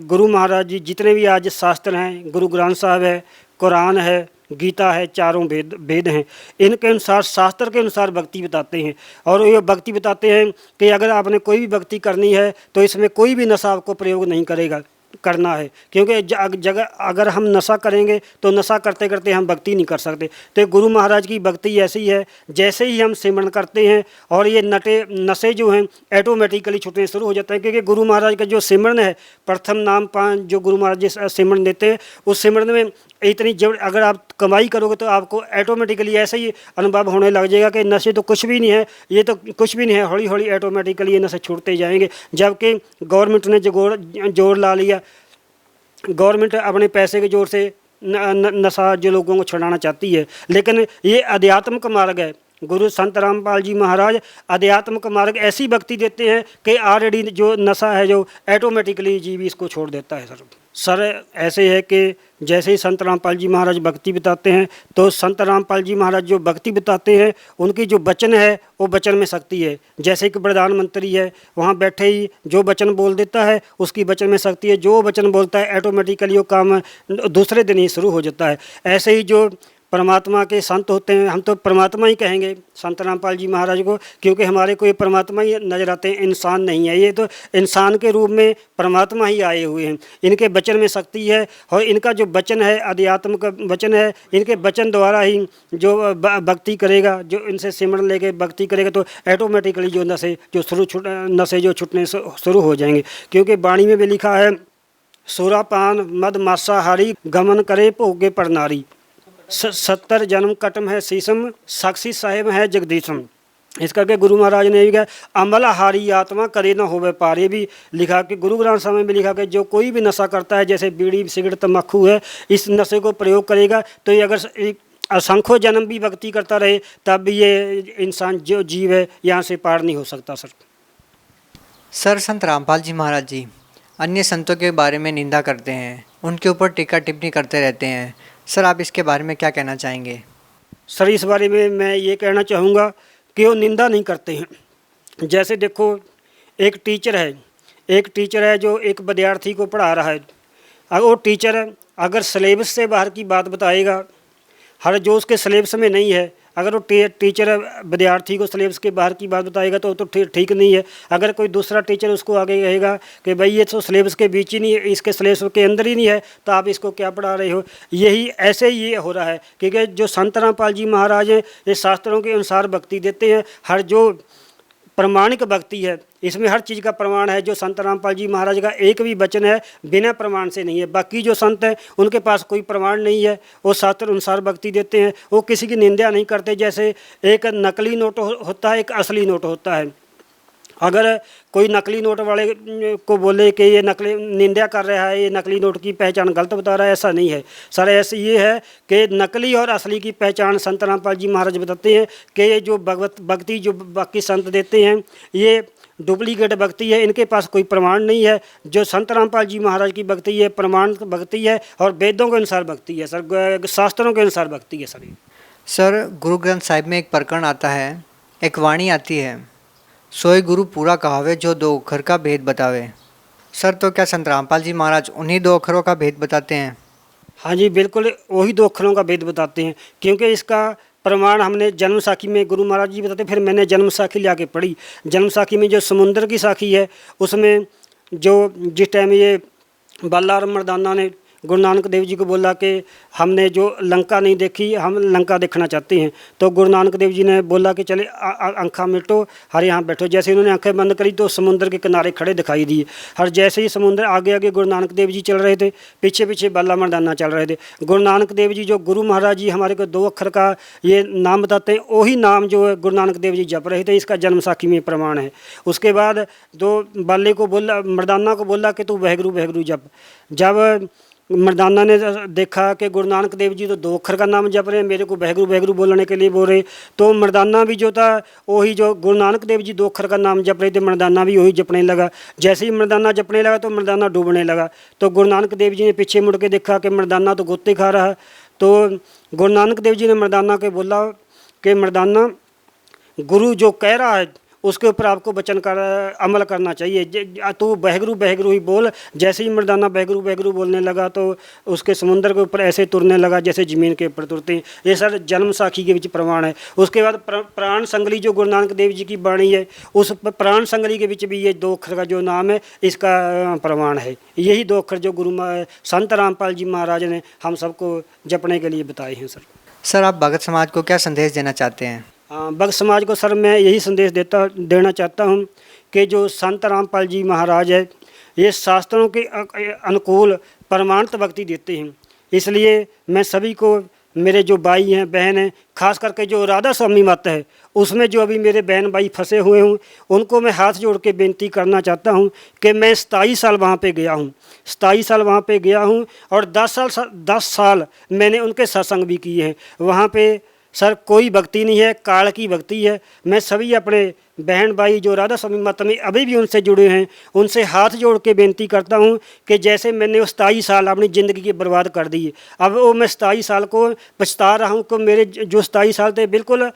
गुरु महाराज जी जितने भी आज शास्त्र हैं, गुरु ग्रंथ साहब है, कुरान है, गीता है, चारों वेद हैं, इनके अनुसार शास्त्र के अनुसार भक्ति बताते हैं। और ये भक्ति बताते हैं कि अगर आपने कोई भी भक्ति करनी है तो इसमें कोई भी नशा आपको प्रयोग नहीं करना है, क्योंकि जगह अगर हम नशा करेंगे तो नशा करते करते हम भक्ति नहीं कर सकते। तो गुरु महाराज की भक्ति ऐसी है, जैसे ही हम सिमरन करते हैं और ये नशे जो हैं ऐटोमेटिकली छूटने शुरू हो जाते हैं। क्योंकि गुरु महाराज का जो सिमरन है, प्रथम नाम पान जो गुरु महाराज जी सिमरन देते हैं, उस सिमरन में इतनी अगर आप कमाई करोगे तो आपको ऐटोमेटिकली ऐसे ही अनुभव होने लग जाएगा कि नशे तो कुछ भी नहीं है, ये तो कुछ भी नहीं है, हौली हौली ऐटोमेटिकली ये नशे छूटते जाएंगे। जबकि गवर्नमेंट ने जोर ला लिया, गवर्नमेंट अपने पैसे के जोर से नशा जो लोगों को छुड़ाना चाहती है, लेकिन ये अध्यात्म का मार्ग है। गुरु संत रामपाल जी महाराज अध्यात्म का मार्ग ऐसी भक्ति देते हैं कि ऑलरेडी जो नशा है जो ऐटोमेटिकली जीव इसको छोड़ देता है। सर ऐसे है कि जैसे ही संत रामपाल जी महाराज भक्ति बताते हैं तो संत रामपाल जी महाराज जो भक्ति बताते हैं उनकी जो वचन है वो वचन में शक्ति है। जैसे कि प्रधानमंत्री है, वहाँ बैठे ही जो वचन बोल देता है उसकी वचन में शक्ति है, जो वचन बोलता है ऐटोमेटिकली वो काम दूसरे दिन ही शुरू हो जाता है। ऐसे ही जो परमात्मा के संत होते हैं, हम तो परमात्मा ही कहेंगे संत रामपाल जी महाराज को, क्योंकि हमारे को ये परमात्मा ही नजर आते हैं, इंसान नहीं है। ये तो इंसान के रूप में परमात्मा ही आए हुए हैं। इनके वचन में शक्ति है और इनका जो वचन है अध्यात्म का वचन है, इनके वचन द्वारा ही जो भक्ति करेगा, जो इनसे सिमरन लेके भक्ति करेगा तो ऐटोमेटिकली जो नशे जो छूटने शुरू हो जाएंगे। क्योंकि वाणी में भी लिखा है, सुरापान मद मांसाहारी गमन करे भोगे पर नारी, 70 जन्म कटम है शीशम, साक्षी साहेब है जगदीशम। इस करके गुरु महाराज ने भी कहा, अमलहारी आत्मा करे न होवे पार। ये भी लिखा कि गुरु ग्रंथ साहब में भी लिखा कि जो कोई भी नशा करता है, जैसे बीड़ी सिगरेट तम्बाकू है, इस नशे को प्रयोग करेगा तो ये अगर असंख्यों जन्म भी भक्ति करता रहे तब भी ये इंसान जो जीव है यहाँ से पार नहीं हो सकता। सर, संत रामपाल जी महाराज जी अन्य संतों के बारे में निंदा करते हैं, उनके ऊपर टीका टिप्पणी करते रहते हैं। सर, आप इसके बारे में क्या कहना चाहेंगे? सर, इस बारे में मैं ये कहना चाहूँगा कि वो निंदा नहीं करते हैं। जैसे देखो, एक टीचर है जो एक विद्यार्थी को पढ़ा रहा है। अगर वो टीचर अगर सिलेबस से बाहर की बात बताएगा, हर जो उसके सिलेबस में नहीं है, अगर वो टीचर विद्यार्थी को सिलेबस के बाहर की बात बताएगा तो ठीक नहीं है। अगर कोई दूसरा टीचर उसको आगे कहेगा कि भाई ये तो सिलेबस के बीच ही नहीं है, इसके सिलेबस के अंदर ही नहीं है, तो आप इसको क्या पढ़ा रहे हो। यही ऐसे ही ये हो रहा है। क्योंकि जो संत रामपाल जी महाराज हैं ये शास्त्रों के अनुसार भक्ति देते हैं। हर जो प्रमाणिक भक्ति है इसमें हर चीज़ का प्रमाण है। जो संत रामपाल जी महाराज का एक भी वचन है बिना प्रमाण से नहीं है। बाकी जो संत हैं उनके पास कोई प्रमाण नहीं है, वो शास्त्र अनुसार भक्ति देते हैं, वो किसी की निंदा नहीं करते। जैसे एक नकली नोट होता है, एक असली नोट होता है। अगर कोई नकली नोट वाले को बोले कि ये नकली निंदा कर रहा है, ये नकली नोट की पहचान गलत बता रहा है, ऐसा नहीं है सर। ऐसे ये है कि नकली और असली की पहचान संत रामपाल जी महाराज बताते हैं कि ये जो भक्ति जो बाकी संत देते हैं ये डुप्लीकेट भक्ति है, इनके पास कोई प्रमाण नहीं है। जो संत रामपाल जी महाराज की भक्ति है प्रमाण भक्ति है और वेदों के अनुसार भक्ति है सर, शास्त्रों के अनुसार भक्ति है सर। सर, गुरु ग्रंथ साहिब में एक प्रकरण आता है, एक वाणी आती है, सोए गुरु पूरा कहावे जो 2 अक्षर का भेद बतावे। सर, तो क्या संत रामपाल जी महाराज उन्हीं 2 अक्षरों का भेद बताते हैं? हाँ जी, बिल्कुल वही 2 अक्षरों का भेद बताते हैं। क्योंकि इसका प्रमाण हमने जन्म साखी में गुरु महाराज जी बताते, फिर मैंने जन्म साखी ला के पढ़ी। जन्म साखी में जो समुद्र की साखी है उसमें जो जिस टाइम ये बल्ला और मर्दाना ने गुरु नानक देव जी को बोला कि हमने जो लंका नहीं देखी, हम लंका देखना चाहते हैं। तो गुरु नानक देव जी ने बोला कि चले आँखें मिटो, हर यहाँ बैठो। जैसे उन्होंने आंखें बंद करी तो समुद्र के किनारे खड़े दिखाई दिए। हर जैसे ही समुद्र आगे आगे गुरु नानक देव जी चल रहे थे, पीछे पीछे बाला मर्दाना चल रहे थे। गुरु नानक देव जी, जो गुरु महाराज जी हमारे को 2 अक्षर का ये नाम बताते हैं, वही नाम जो है गुरु नानक देव जी जप रहे थे। इसका जन्म साखी में प्रमाण है। उसके बाद दो बाले को बोला, मर्दाना को बोला कि तू वाहेगुरु वाहेगुरु जप। जब मर्दाना ने देखा कि गुरु नानक देव जी तो 2 अक्षर का नाम जप रहे हैं, मेरे को वाहेगुरु वाहेगुरु बोलने के लिए बोल रहे, तो मर्दाना भी जो था वही जो गुरु नानक देव जी 2 अक्षर का नाम जप रहे थे, मर्दाना भी वही जपने लगा। जैसे ही मर्दाना जपने लगा तो मर्दाना डूबने लगा। तो गुरु नानक देव जी ने पीछे मुड़ के देखा कि मर्दाना तो गोते खा रहा है। तो गुरु नानक देव जी ने मर्दाना को बोला कि मर्दाना, गुरु जो कह रहा है उसके ऊपर आपको वचन कर अमल करना चाहिए। तो वाहेगुरु वाहेगुरु ही बोल। जैसे ही मर्दाना वाहेगुरु वाहेगुरु बोलने लगा तो उसके समुद्र के ऊपर ऐसे तुरने लगा जैसे ज़मीन के ऊपर तुरते हैं। ये सर जन्म साखी के बीच प्रमाण है। उसके बाद प्राण संगली जो गुरु नानक देव जी की वाणी है, उस प्राण संगली के बीच भी ये 2 अक्षर का जो नाम है, इसका प्रमाण है। यही 2 अक्षर जो गुरु संत रामपाल जी महाराज ने हम सबको जपने के लिए बताए हैं। सर आप भगत समाज को क्या संदेश देना चाहते हैं? भक्त समाज को सर मैं यही संदेश देना चाहता हूँ कि जो संत रामपाल जी महाराज है, ये शास्त्रों के अनुकूल प्रमाणित भक्ति देते हैं। इसलिए मैं सभी को, मेरे जो भाई हैं बहन हैं, खास करके जो राधा स्वामी मत है उसमें जो अभी मेरे बहन भाई फंसे हुए हूँ, उनको मैं हाथ जोड़ के बेनती करना चाहता हूँ कि मैं 27 साल वहाँ पे गया हूँ, 27 साल वहाँ पे गया हूँ और 10 साल मैंने उनके सत्संग भी किए हैं। वहाँ पे सर कोई भक्ति नहीं है, काल की भक्ति है। मैं सभी अपने बहन भाई जो राधा स्वामी मत में अभी भी उनसे जुड़े हैं, उनसे हाथ जोड़ के बेनती करता हूं कि जैसे मैंने वो 27 साल अपनी ज़िंदगी की बर्बाद कर दी, अब वो मैं 27 साल को पछता रहा हूं कि मेरे जो 27 साल थे बिल्कुल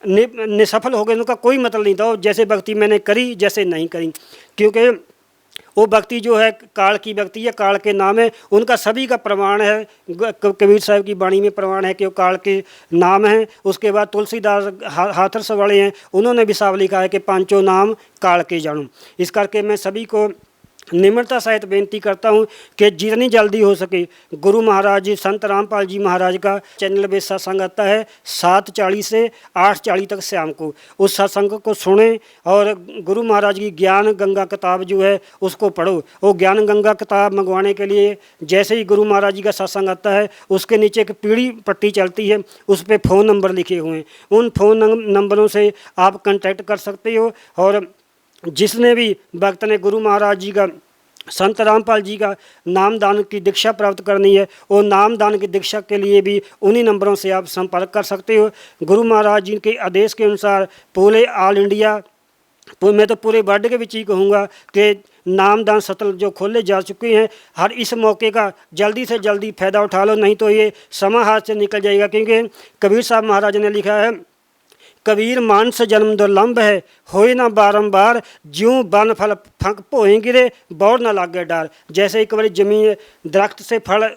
निसफल हो गए। उनका कोई मतलब नहीं था, जैसे भक्ति मैंने करी जैसे नहीं करी, क्योंकि वो भक्ति जो है काल की भक्ति है, काल के नाम है। उनका सभी का प्रमाण है, कबीर साहब की वाणी में प्रमाण है कि वो काल के नाम है। उसके बाद तुलसीदास हाथरस वाले हैं, उन्होंने भी साफ लिखा है कि 5 नाम काल के जानू। इस करके मैं सभी को निम्रता सहित बेनती करता हूं कि जितनी जल्दी हो सके गुरु महाराज जी, संत रामपाल जी महाराज का चैनल पे सत्संग आता है 7:40 से 8:40 तक शाम को। उस सत्संग को सुने और गुरु महाराज की ज्ञान गंगा किताब जो है उसको पढ़ो। वो ज्ञान गंगा किताब मंगवाने के लिए जैसे ही गुरु महाराज जी का सत्संग आता है, उसके नीचे एक पीली पट्टी चलती है, उस पर फ़ोन नंबर लिखे हुए हैं। उन फ़ोन नंबरों से आप कॉन्टैक्ट कर सकते हो। और जिसने भी भक्त ने गुरु महाराज जी का, संत रामपाल जी का नामदान की दीक्षा प्राप्त करनी है, वो नामदान की दीक्षा के लिए भी उन्हीं नंबरों से आप संपर्क कर सकते हो। गुरु महाराज जी के आदेश के अनुसार पूरे ऑल इंडिया, मैं तो पूरे वर्ल्ड के बीच ही कहूँगा कि नामदान सत्र जो खोले जा चुके हैं, हर इस मौके का जल्दी से जल्दी फ़ायदा उठा लो, नहीं तो ये समा हाथ से निकल जाएगा। क्योंकि कबीर साहब महाराज ने लिखा है, कबीर मानस जन्म दुर्लभ है, होए ना बारंबार, ज्यों बन फल फंक पोए गिरे, बौर ना लागे डार। जैसे एक बार जमीन दरख्त से फल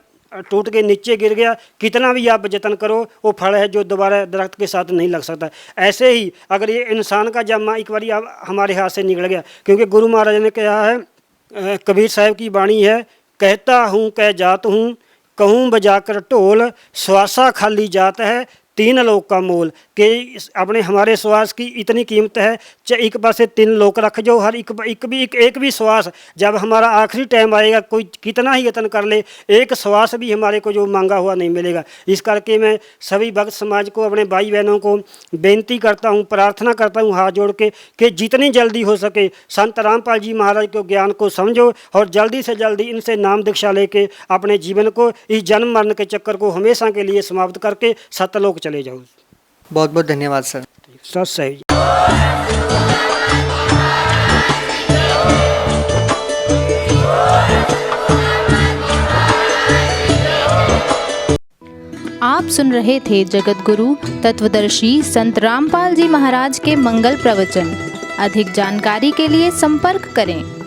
टूट के नीचे गिर गया, कितना भी आप जतन करो वो फल है जो दोबारा दरख्त के साथ नहीं लग सकता। ऐसे ही अगर ये इंसान का जन्म एक बार हमारे हाथ से निकल गया, क्योंकि गुरु महाराज ने कहा है, कबीर साहब की वाणी है, कहता हूँ कह जात हूँ, कहूँ बजाकर ढोल, श्वासा खाली जात है, 3 लोक का मोल। कि अपने हमारे श्वास की इतनी कीमत है, चाहे एक पासे 3 लोक रख जाओ, हर एक भी श्वास जब हमारा आखिरी टाइम आएगा, कोई कितना ही यत्न कर ले, एक श्वास भी हमारे को जो मांगा हुआ नहीं मिलेगा। इस करके मैं सभी भक्त समाज को, अपने भाई बहनों को बेनती करता हूँ, प्रार्थना करता हूँ हाथ जोड़ के कि जितनी जल्दी हो सके संत रामपाल जी महाराज के ज्ञान को समझो और जल्दी से जल्दी इनसे नाम दीक्षा लेके अपने जीवन को, इस जन्म मरण के चक्कर को हमेशा के लिए समाप्त करके सत्यलोक चले जाओ। बहुत बहुत धन्यवाद सर। सच सही। आप सुन रहे थे जगत गुरु तत्वदर्शी संत रामपाल जी महाराज के मंगल प्रवचन। अधिक जानकारी के लिए संपर्क करें।